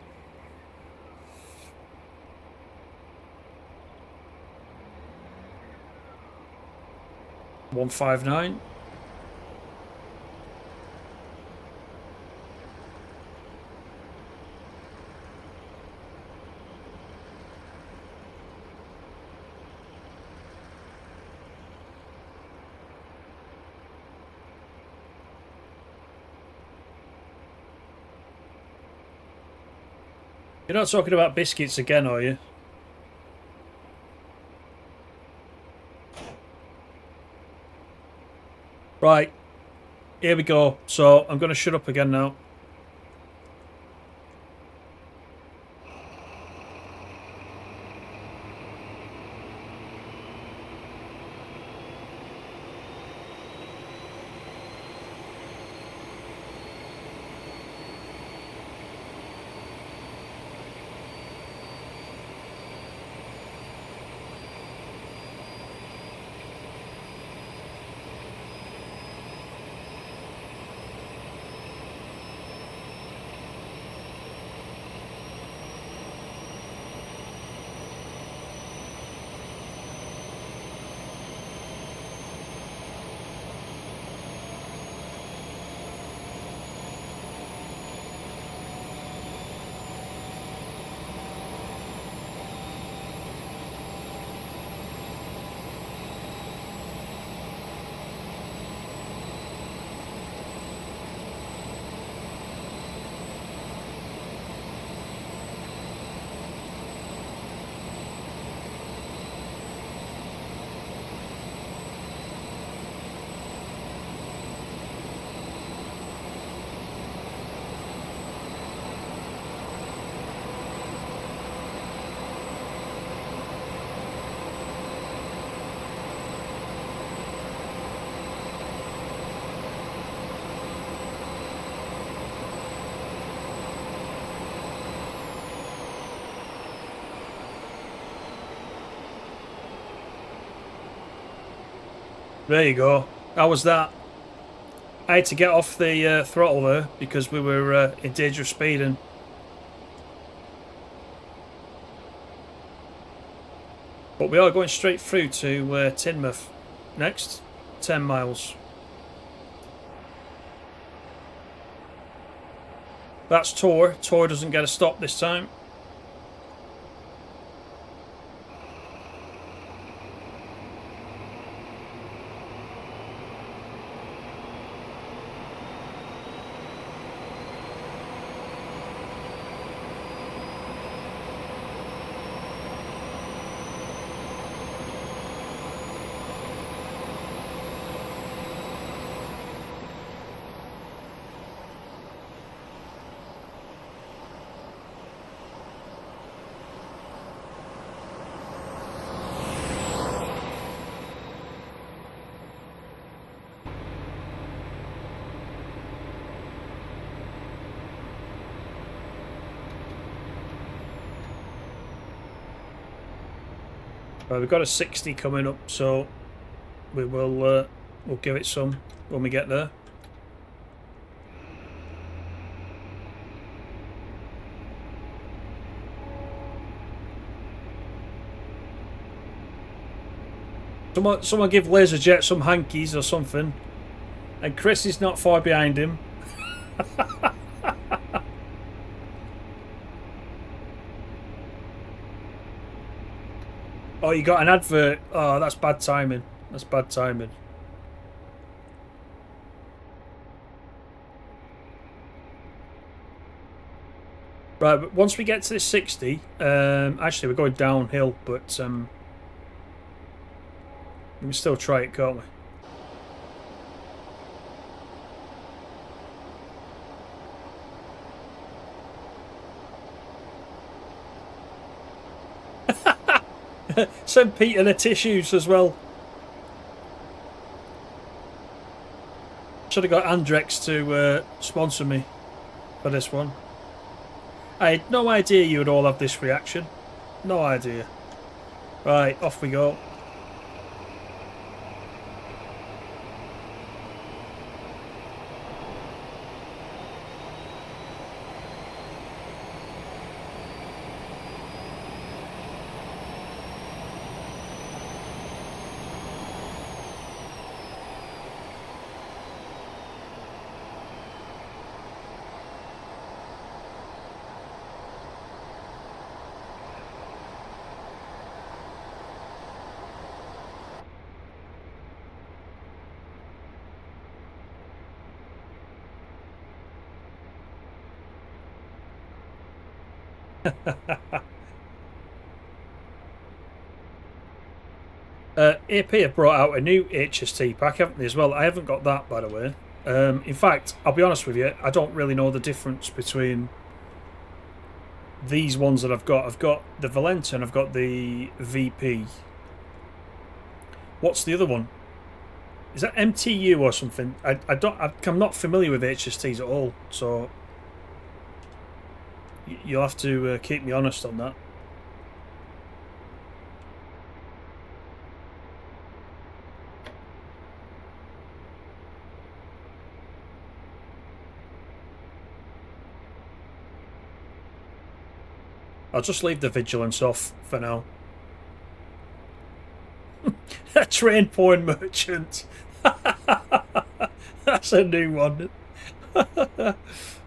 $159. You're not talking about biscuits again, are you? Right, here we go. So I'm going to shut up again now. There you go. How was that? I had to get off the throttle there because we were in danger of speeding. But we are going straight through to Teignmouth next. 10 miles. That's Tor. Tor doesn't get a stop this time. We've got a 60 coming up, so we will we'll give it some when we get there. Someone give Laserjet some hankies or something. And Chris is not far behind him. Oh, you got an advert. Oh, that's bad timing. That's bad timing. Right, but once we get to this 60, actually we're going downhill, but we can still try it, can't we? Send Peter the tissues as well. Should have got Andrex to sponsor me for this one. I had no idea you would all have this reaction. No idea. Right, off we go. AP have brought out a new HST pack, haven't they, as well? I haven't got that, by the way. In fact, I'll be honest with you, I don't really know the difference between these ones that I've got. I've got the Valenta and I've got the VP. What's the other one? Is that MTU or something? I'm not familiar with HSTs at all, so you'll have to keep me honest on that. I'll just leave the vigilance off for now. A train porn merchant. That's a new one.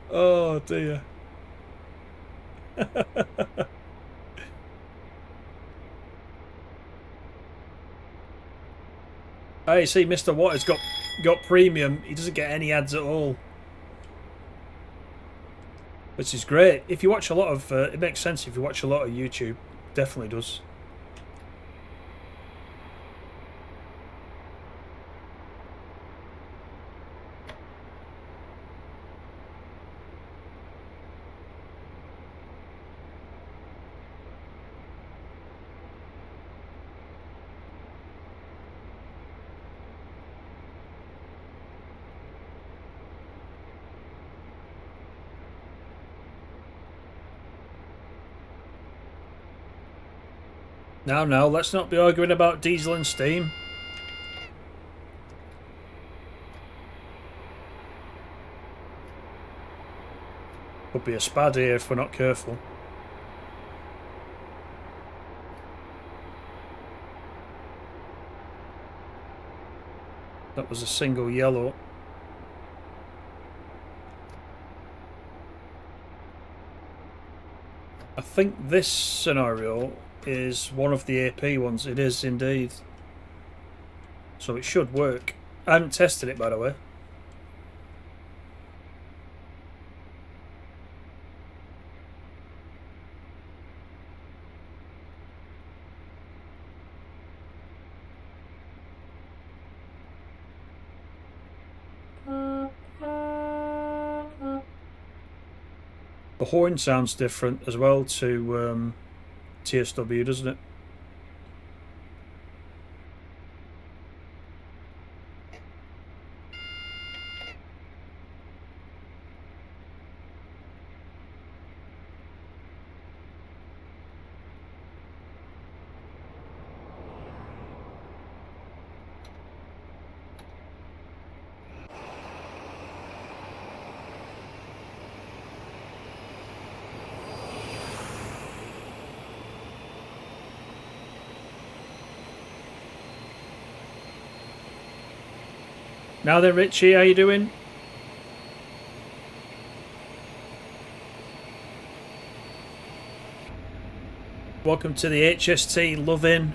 Oh dear. Hey, see, Mr. Waters got premium. He doesn't get any ads at all, which is great. If you watch a lot of, it makes sense. If you watch a lot of YouTube, definitely does. Now, let's not be arguing about diesel and steam. Could be a spad here if we're not careful. That was a single yellow. I think this scenario is one of the AP ones. It is indeed. So it should work. I haven't tested it, by the way. The horn sounds different as well to TSW, doesn't it? Now then, Richie, how you doing? Welcome to the HST Love-In.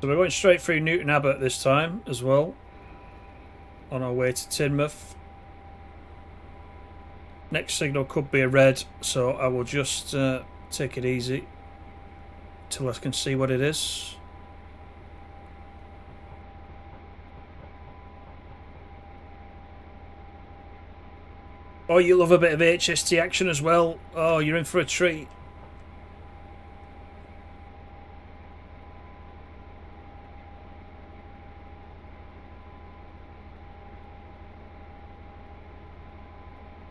So we're going straight through Newton Abbot this time as well, on our way to Teignmouth. Next signal could be a red, so I will just take it easy till I can see what it is. Oh, you love a bit of HST action as well. Oh, you're in for a treat.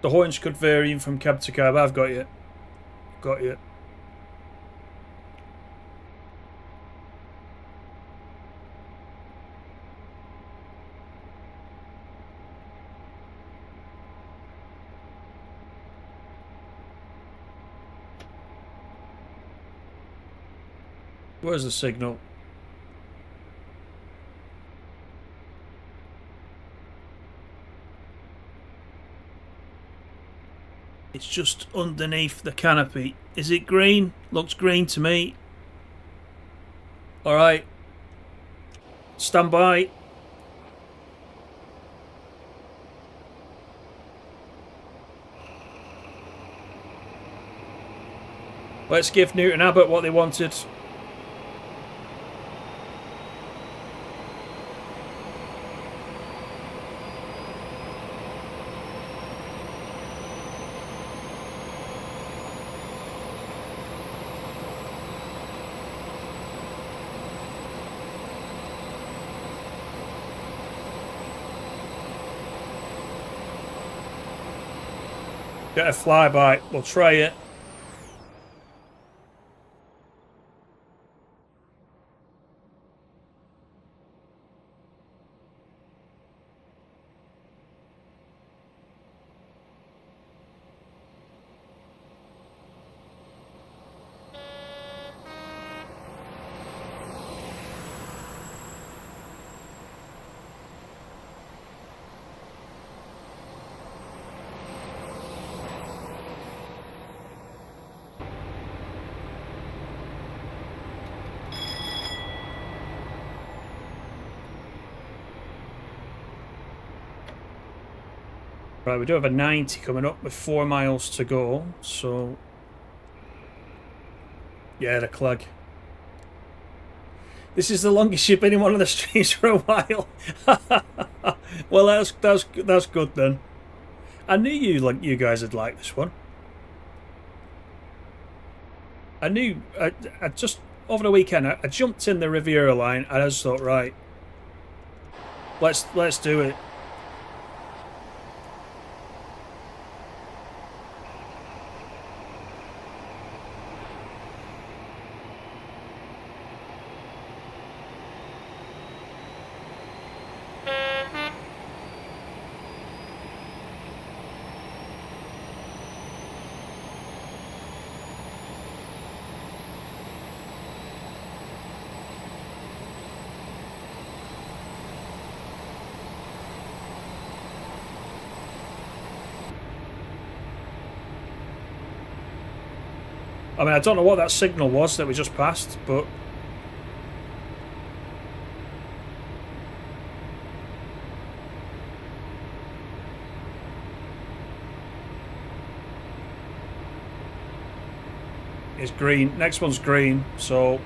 The horns could vary from cab to cab. I've got you. Got you. Where's the signal? It's just underneath the canopy. Is it green? Looks green to me. Alright. Stand by. Let's give Newton Abbot what they wanted. Get a flyby. We'll try it. Right, we do have a 90 coming up with 4 miles to go, so yeah, the clag. This is the longest you've been in one of the streets for a while. Well, that's good then. I knew you guys would like this one. I knew. I just over the weekend I jumped in the Riviera Line and I just thought, right, let's do it. I mean, I don't know what that signal was that we just passed, but... It's green. Next one's green, so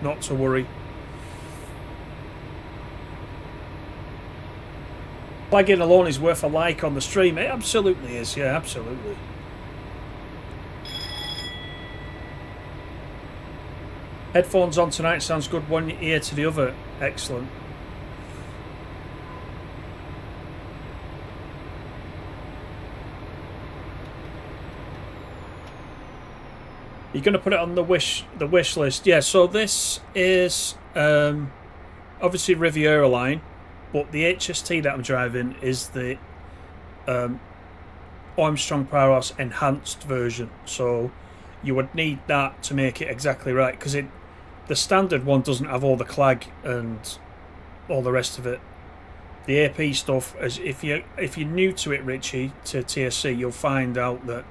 not to worry. Flagging alone is worth a like on the stream. It absolutely is, yeah, absolutely. Headphones on tonight sounds good, one ear to the other. Excellent. You're going to put it on the wish list. Yeah, so this is obviously Riviera Line, but the HST that I'm driving is the Armstrong Powerhouse enhanced version. So you would need that to make it exactly right, because the standard one doesn't have all the clag and all the rest of it. The AP stuff, as if you're new to it, Richie, to TSC, you'll find out that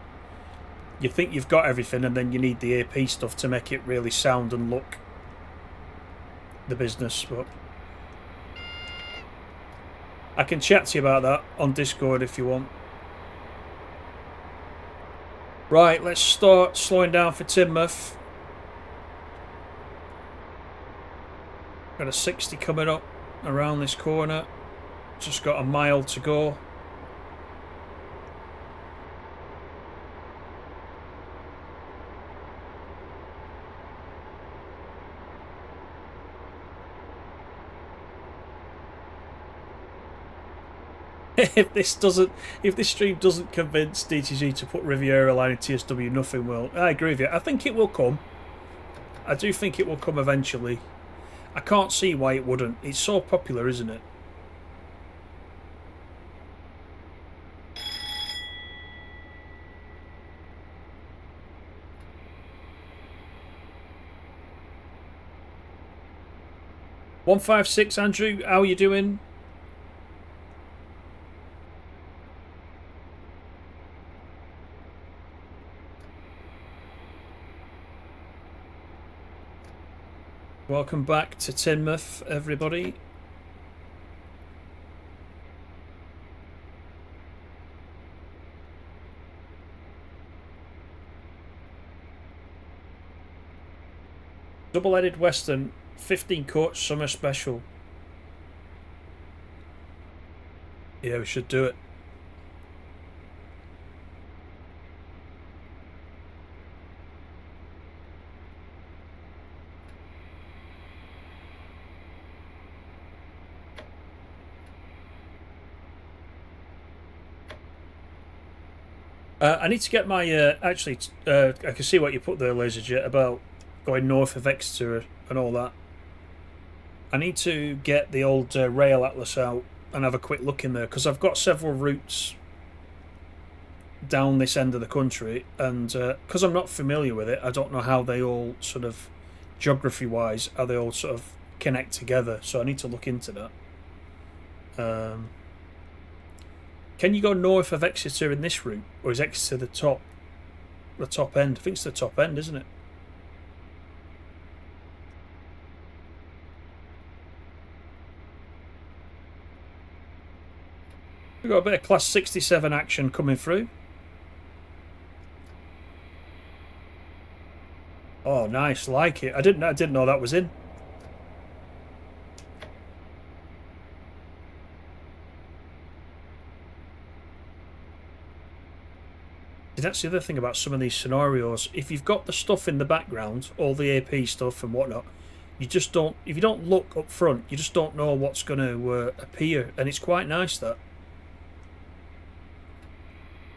you think you've got everything, and then you need the AP stuff to make it really sound and look the business. But I can chat to you about that on Discord if you want. Right, let's start slowing down for Teignmouth. Got a 60 coming up around this corner. Just got a mile to go. If this stream doesn't convince DTG to put Riviera Line in TSW, nothing will. I agree with you. I think it will come. I do think it will come eventually. I can't see why it wouldn't. It's so popular, isn't it? $156, Andrew. How are you doing? Welcome back to Teignmouth, everybody. Double-headed Western, 15 coach summer special. Yeah, we should do it. I need to get my I can see what you put there, Laserjet, about going north of Exeter and all that. I need to get the old rail atlas out and have a quick look in there, because I've got several routes down this end of the country, and because I'm not familiar with it, I don't know how they all sort of, geography wise, how they all sort of connect together, so I need to look into that. Can you go north of Exeter in this route, or is Exeter the top end? I think it's the top end, isn't it? We've got a bit of Class 67 action coming through. Oh, nice, like it. I didn't know that was in. That's the other thing about some of these scenarios. If you've got the stuff in the background, all the AP stuff and whatnot, you just don't. If you don't look up front, you just don't know what's going to appear, and it's quite nice that.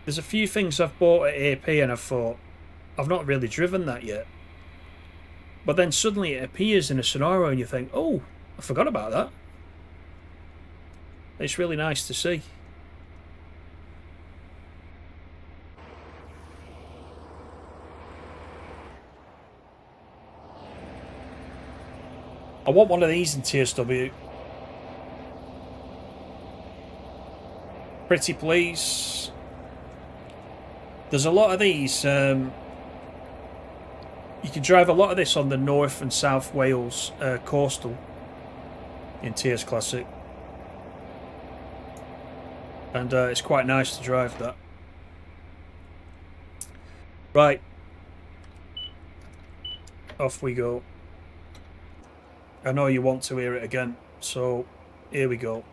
There's a few things I've bought at AP and I've thought, I've not really driven that yet. But then suddenly it appears in a scenario and you think, oh, I forgot about that. It's really nice to see. I want one of these in TSW. Pretty please. There's a lot of these You can drive a lot of this on the North and South Wales coastal in TS Classic. And it's quite nice to drive that. Right. Off we go. I know you want to hear it again, so here we go.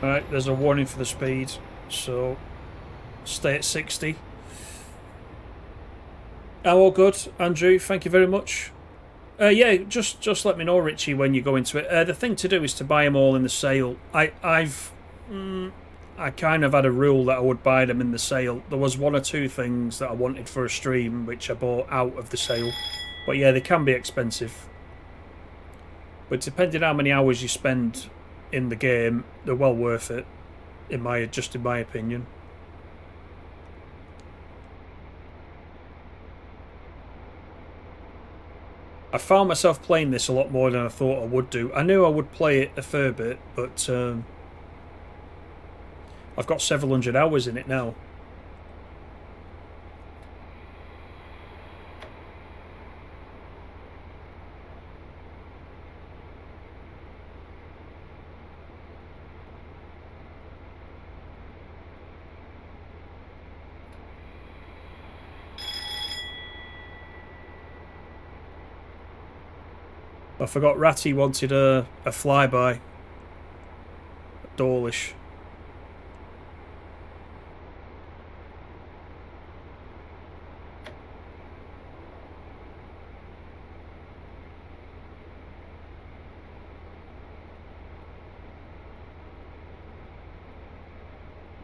Alright, there's a warning for the speed, so stay at 60. Oh, all good, Andrew, thank you very much. Yeah, just let me know, Richie, when you go into it. The thing to do is to buy them all in the sale. I kind of had a rule that I would buy them in the sale. There was one or two things that I wanted for a stream which I bought out of the sale. But yeah, they can be expensive. But depending how many hours you spend in the game, they're well worth it, in my opinion. I found myself playing this a lot more than I thought I would do. I knew I would play it a fair bit, but I've got several hundred hours in it now. I forgot Ratty wanted a flyby at Dawlish.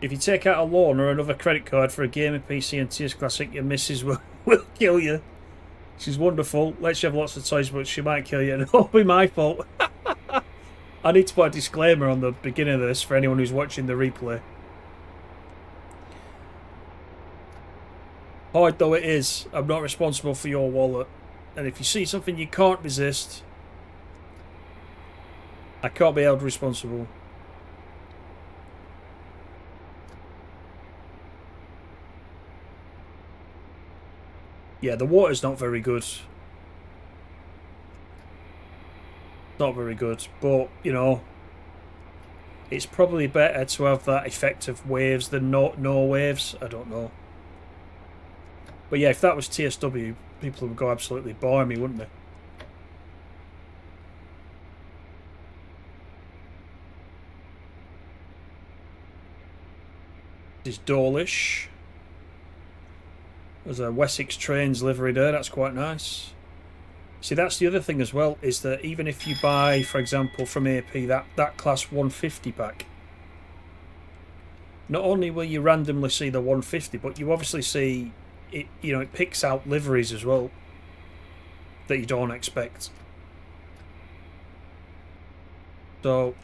If you take out a loan or another credit card for a gamer PC and TS Classic, your missus will kill you. She's wonderful, lets you have lots of toys, but she might kill you. And it'll be my fault. I need to put a disclaimer on the beginning of this for anyone who's watching the replay. Hard though it is, I'm not responsible for your wallet. And if you see something you can't resist, I can't be held responsible. Yeah, the water's not very good. Not very good, but, you know, it's probably better to have that effect of waves than no waves. I don't know. But yeah, if that was TSW, people would go absolutely barmy, wouldn't they? This is Dawlish. There's a Wessex Trains livery there, that's quite nice. See, that's the other thing as well, is that even if you buy, for example, from AP, that class 150 pack, not only will you randomly see the 150, but you obviously see it, you know, it picks out liveries as well that you don't expect. So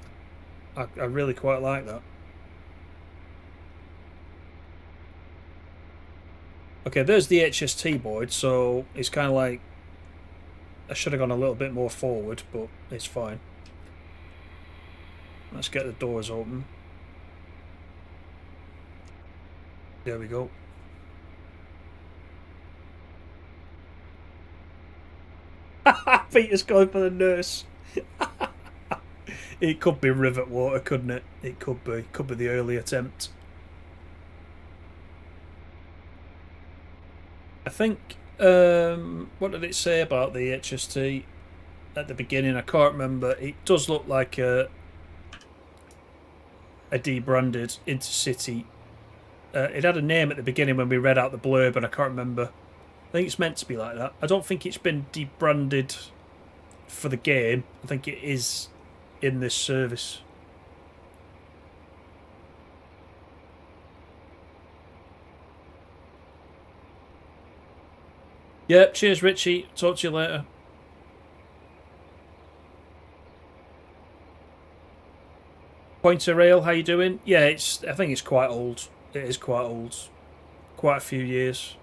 I really quite like that. Okay, there's the HST board, so it's kind of like I should have gone a little bit more forward, but it's fine. Let's get the doors open. There we go. Peter's going for the nurse. It could be rivet water, couldn't it? It could be. Could be the early attempt. I think. What did it say about the HST at the beginning? I can't remember. It does look like a debranded intercity. It had a name at the beginning when we read out the blurb, and I can't remember. I think it's meant to be like that. I don't think it's been debranded for the game. I think it is in this service. Yep, cheers Richie. Talk to you later. Pointer Rail, how you doing? Yeah, I think it's quite old. It is quite old. Quite a few years.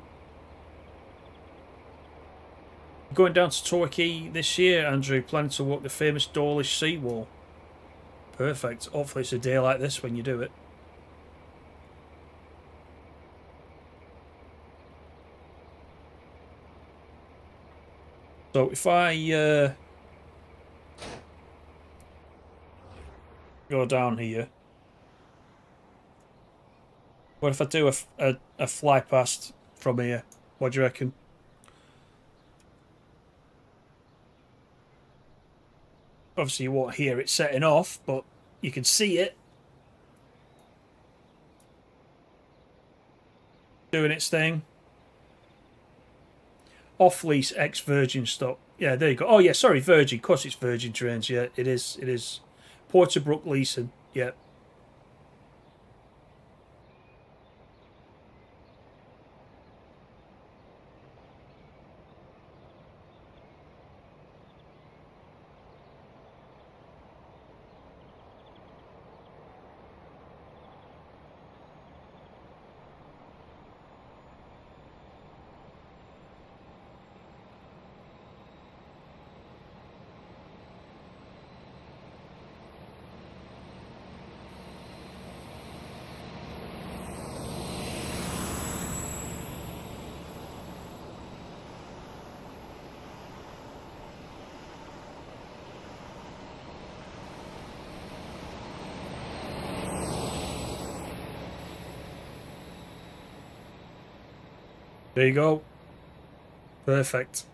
Going down to Torquay this year, Andrew. Planning to walk the famous Dawlish seawall. Perfect. Hopefully it's a day like this when you do it. So if I go down here, what if I do a fly past from here? What do you reckon? Obviously you won't hear it setting off, but you can see it doing its thing. Off-lease ex-Virgin stock. Yeah, there you go. Oh, yeah, sorry, Virgin. Of course it's Virgin Trains. Yeah, it is. It is. Porterbrook leasing. Yeah. There you go. Perfect.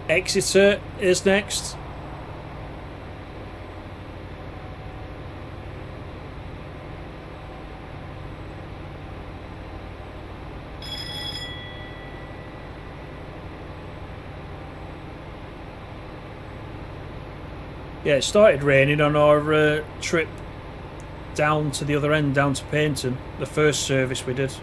Exeter is next. Yeah, it started raining on our trip down to the other end, down to Paignton, the first service we did.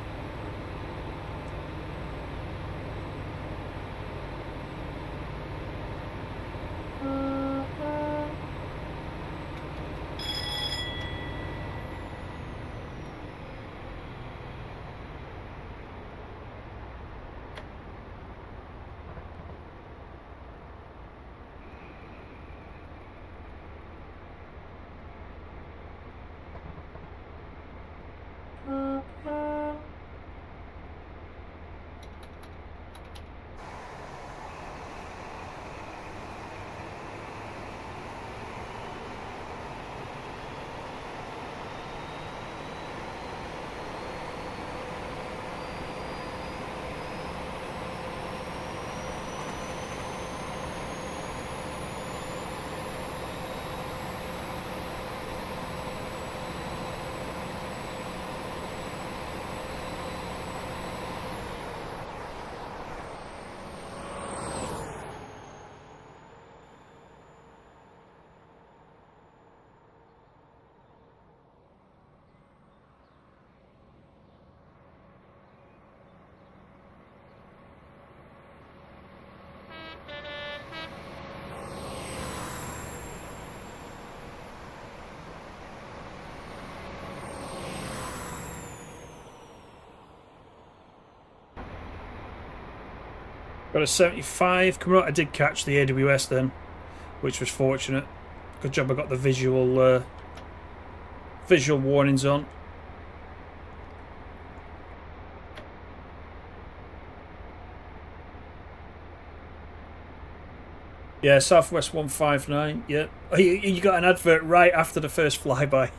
Got a 75 coming out. I did catch the AWS then, which was fortunate. Good job I got the visual warnings on. Yeah, Southwest 159. Yeah, you got an advert right after the first flyby.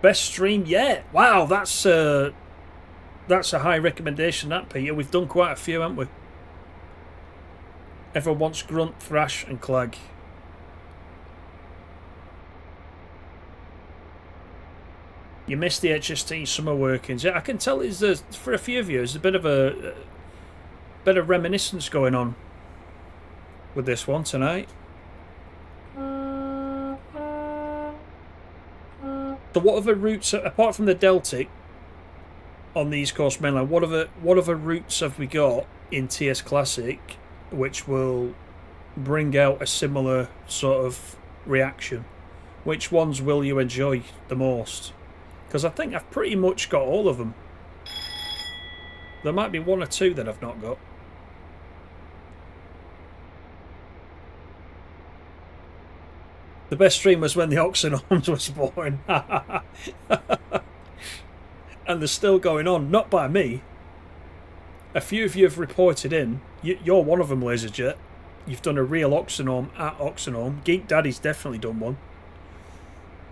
Best stream yet? Wow, that's a high recommendation, that, Peter. We've done quite a few, haven't we? Everyone wants Grunt, Thrash, and Clag. You missed the HST summer workings. Yeah, I can tell there's for a few of you, there's a bit of reminiscence going on with this one tonight. So what other routes, apart from the Deltic on the East Coast mainland, what other routes have we got in TS Classic which will bring out a similar sort of reaction? Which ones will you enjoy the most? Because I think I've pretty much got all of them. There might be one or two that I've not got. The best stream was when the Oxenorms was born. And they're still going on. Not by me. A few of you have reported in. You're one of them, Laserjet. You've done a real Oxenorm at Oxenorm. Geek Daddy's definitely done one.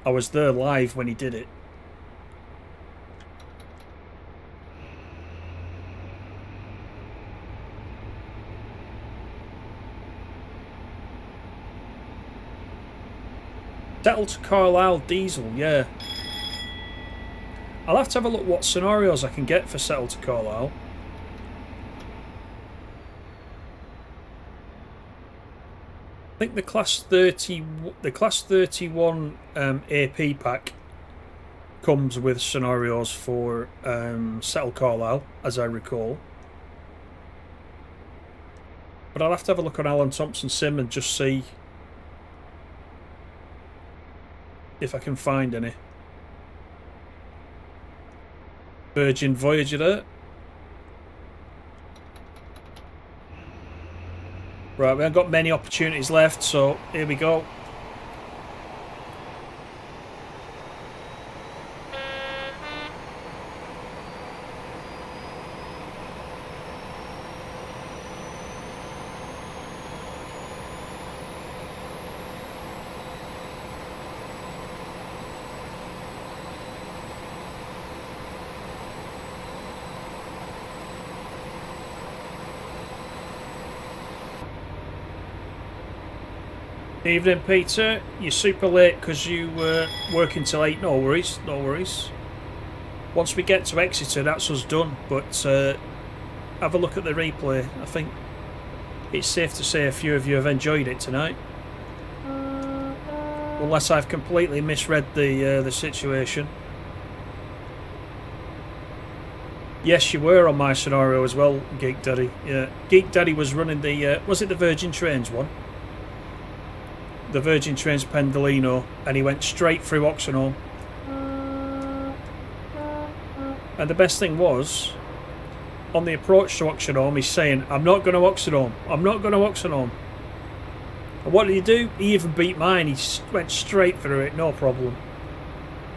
I was there live when he did it. Settle to Carlisle Diesel, yeah. I'll have to have a look what scenarios I can get for Settle to Carlisle. I think the Class 31 AP pack comes with scenarios for Settle Carlisle, as I recall. But I'll have to have a look on Alan Thompson Sim and just see if I can find any. Virgin Voyager there. Right, we haven't got many opportunities left, so here we go. Evening, Peter. You're super late because you were working till 8. No worries, no worries. Once we get to Exeter, that's us done. But have a look at the replay. I think it's safe to say a few of you have enjoyed it tonight. Unless I've completely misread the situation. Yes, you were on my scenario as well, Geek Daddy. Yeah, Geek Daddy was running the was it the Virgin Trains one? The Virgin Trains Pendolino, and he went straight through Oxenholme. And the best thing was, on the approach to Oxenholme, he's saying, I'm not going to Oxenholme, I'm not going to Oxenholme. And what did he do? He even beat mine, he went straight through it, no problem.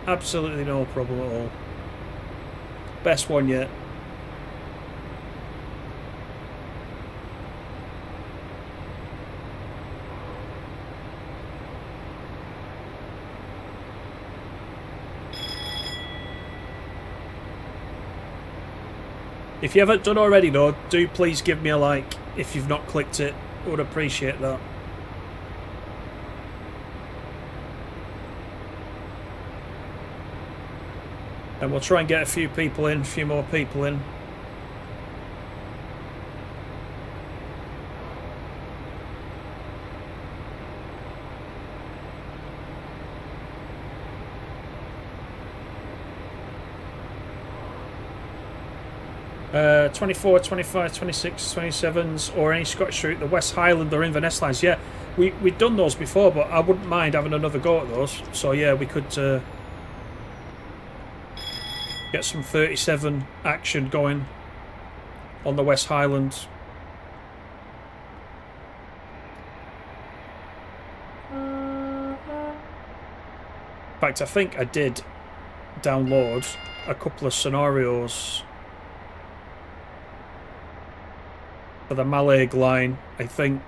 Absolutely no problem at all. Best one yet. If you haven't done already though, do please give me a like if you've not clicked it. I would appreciate that. And we'll try and get a few people in, a few more people in. 24, 25, 26, 27s, or any Scottish route, the West Highland or Inverness lines. Yeah, we'd done those before, but I wouldn't mind having another go at those. So yeah, we could get some 37 action going on the West Highland. In fact, I think I did download a couple of scenarios for the Mallaig line. I think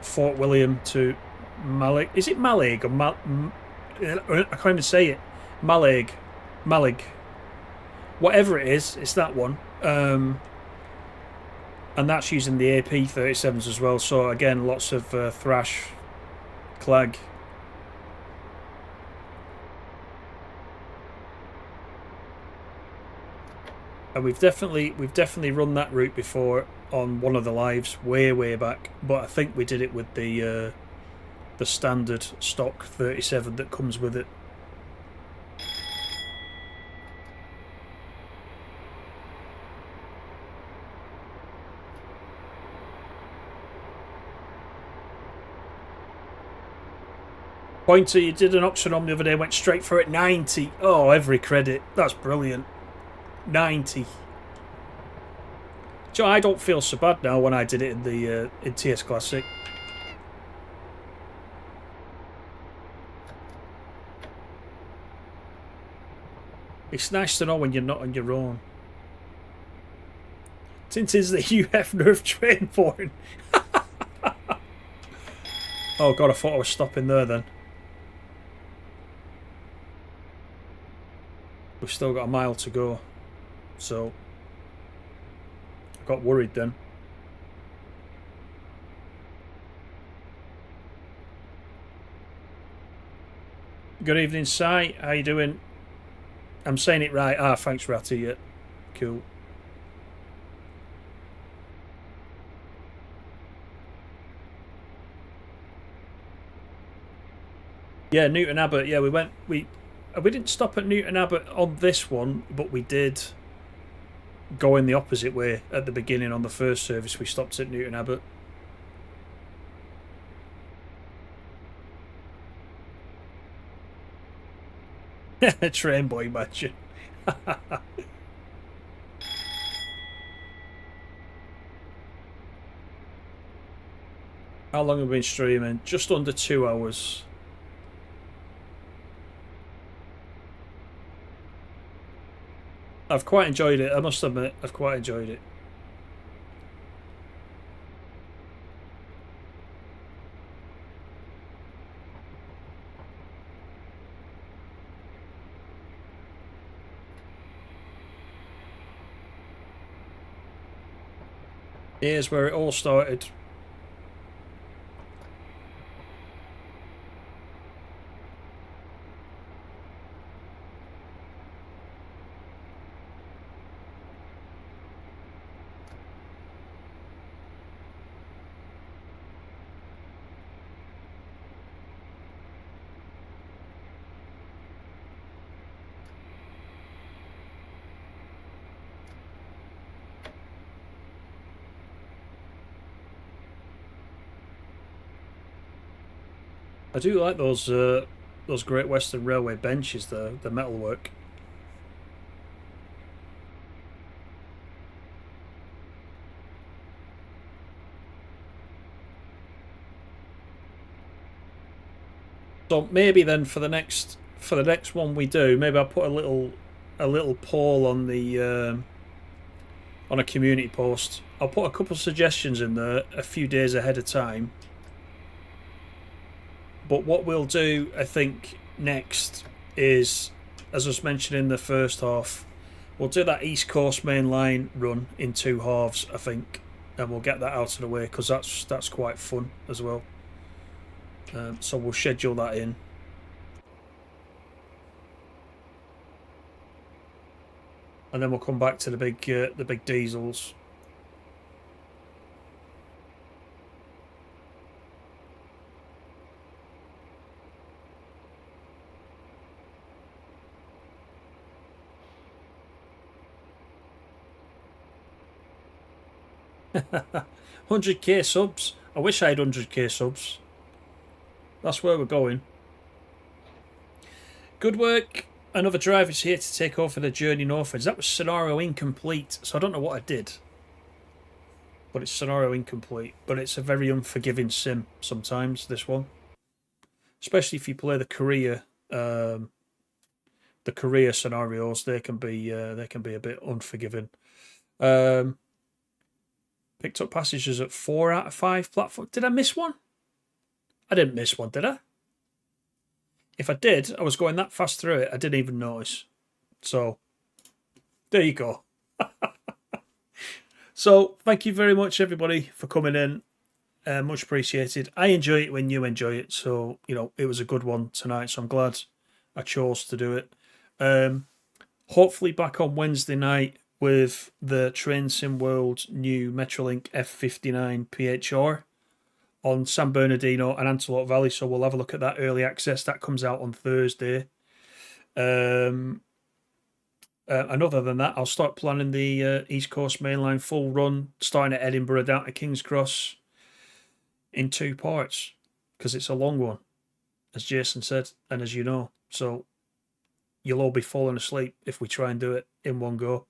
Fort William to Mallaig. Is it Mallaig or I can't even say it. Mallaig. Whatever it is, it's that one. And that's using the AP 37s as well. So again, lots of thrash, clag. And we've definitely run that route before on one of the lives way back, but I think we did it with the standard stock 37 that comes with it. Pointer, you did an auction on the other day, went straight for it, 90. Oh, every credit. That's brilliant. 90. So I don't feel so bad now when I did it in the in TS Classic. It's nice to know when you're not on your own. Tintin's the UF Nerf train born. Oh god, I thought I was stopping there then. We've still got a mile to go. So I got worried then. Good evening, Si. How you doing? I'm saying it right. Ah, thanks, Ratty. Yeah, cool. Yeah, Newton Abbot. Yeah, we didn't stop at Newton Abbot on this one, but we did go in the opposite way at the beginning on the first service. We stopped at Newton Abbot. Train boy imagine. How long have we been streaming? Just under 2 hours. I've quite enjoyed it, I must admit. I've quite enjoyed it. Here's where it all started. I do like those Great Western Railway benches, though, the metalwork. So maybe then for the next one we do, maybe I'll put a little poll on the on a community post. I'll put a couple of suggestions in there a few days ahead of time. But what we'll do, I think, next is, as I was mentioning in the first half, we'll do that East Coast Main Line run in 2 halves, I think, and we'll get that out of the way because that's quite fun as well. So we'll schedule that in. And then we'll come back to the big diesels. 100k subs. I wish I had 100k subs. That's where we're going. Good work. Another driver's here to take over the journey northwards. That was scenario incomplete, so I don't know what I did. But it's scenario incomplete. But it's a very unforgiving sim sometimes, this one. Especially if you play the career scenarios, they can be a bit unforgiving. Picked up passengers at 4 out of 5 platforms. Did I miss one? I didn't miss one, did I? If I did, I was going that fast through it, I didn't even notice. So, there you go. So, thank you very much, everybody, for coming in. Much appreciated. I enjoy it when you enjoy it. So, it was a good one tonight. So, I'm glad I chose to do it. Hopefully, back on Wednesday night with the Train Sim World new Metrolink F59 PHR on San Bernardino and Antelope Valley. So we'll have a look at that early access. That comes out on Thursday. And other than that, I'll start planning the East Coast Mainline full run, starting at Edinburgh down to King's Cross in 2 parts, because it's a long one, as Jason said, and as you know. So you'll all be falling asleep if we try and do it in one go.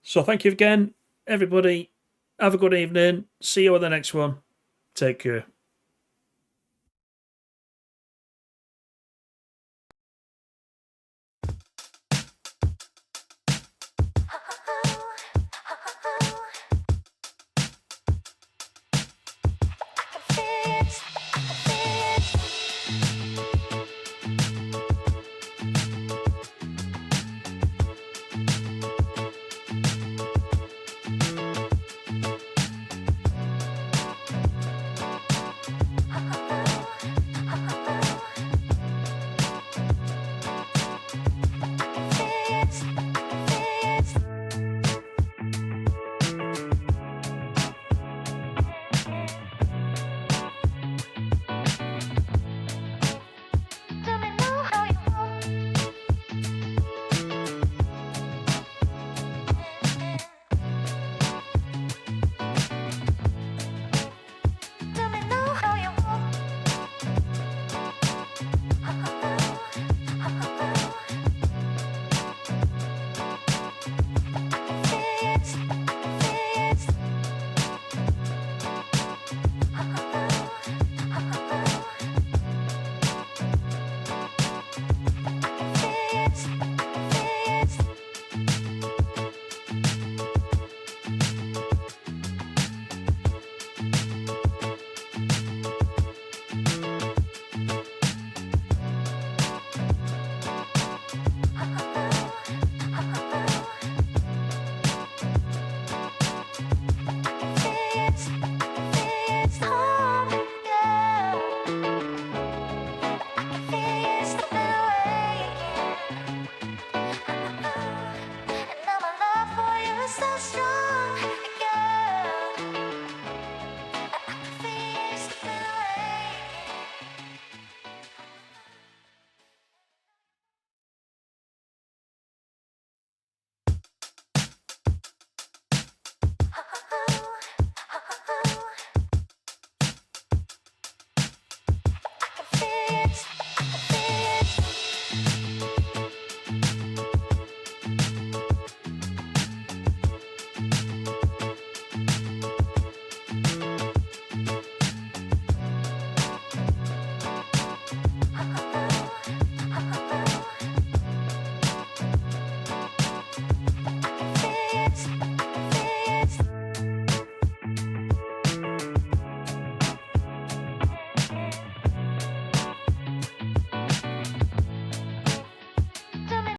So thank you again, everybody. Have a good evening. See you on the next one. Take care.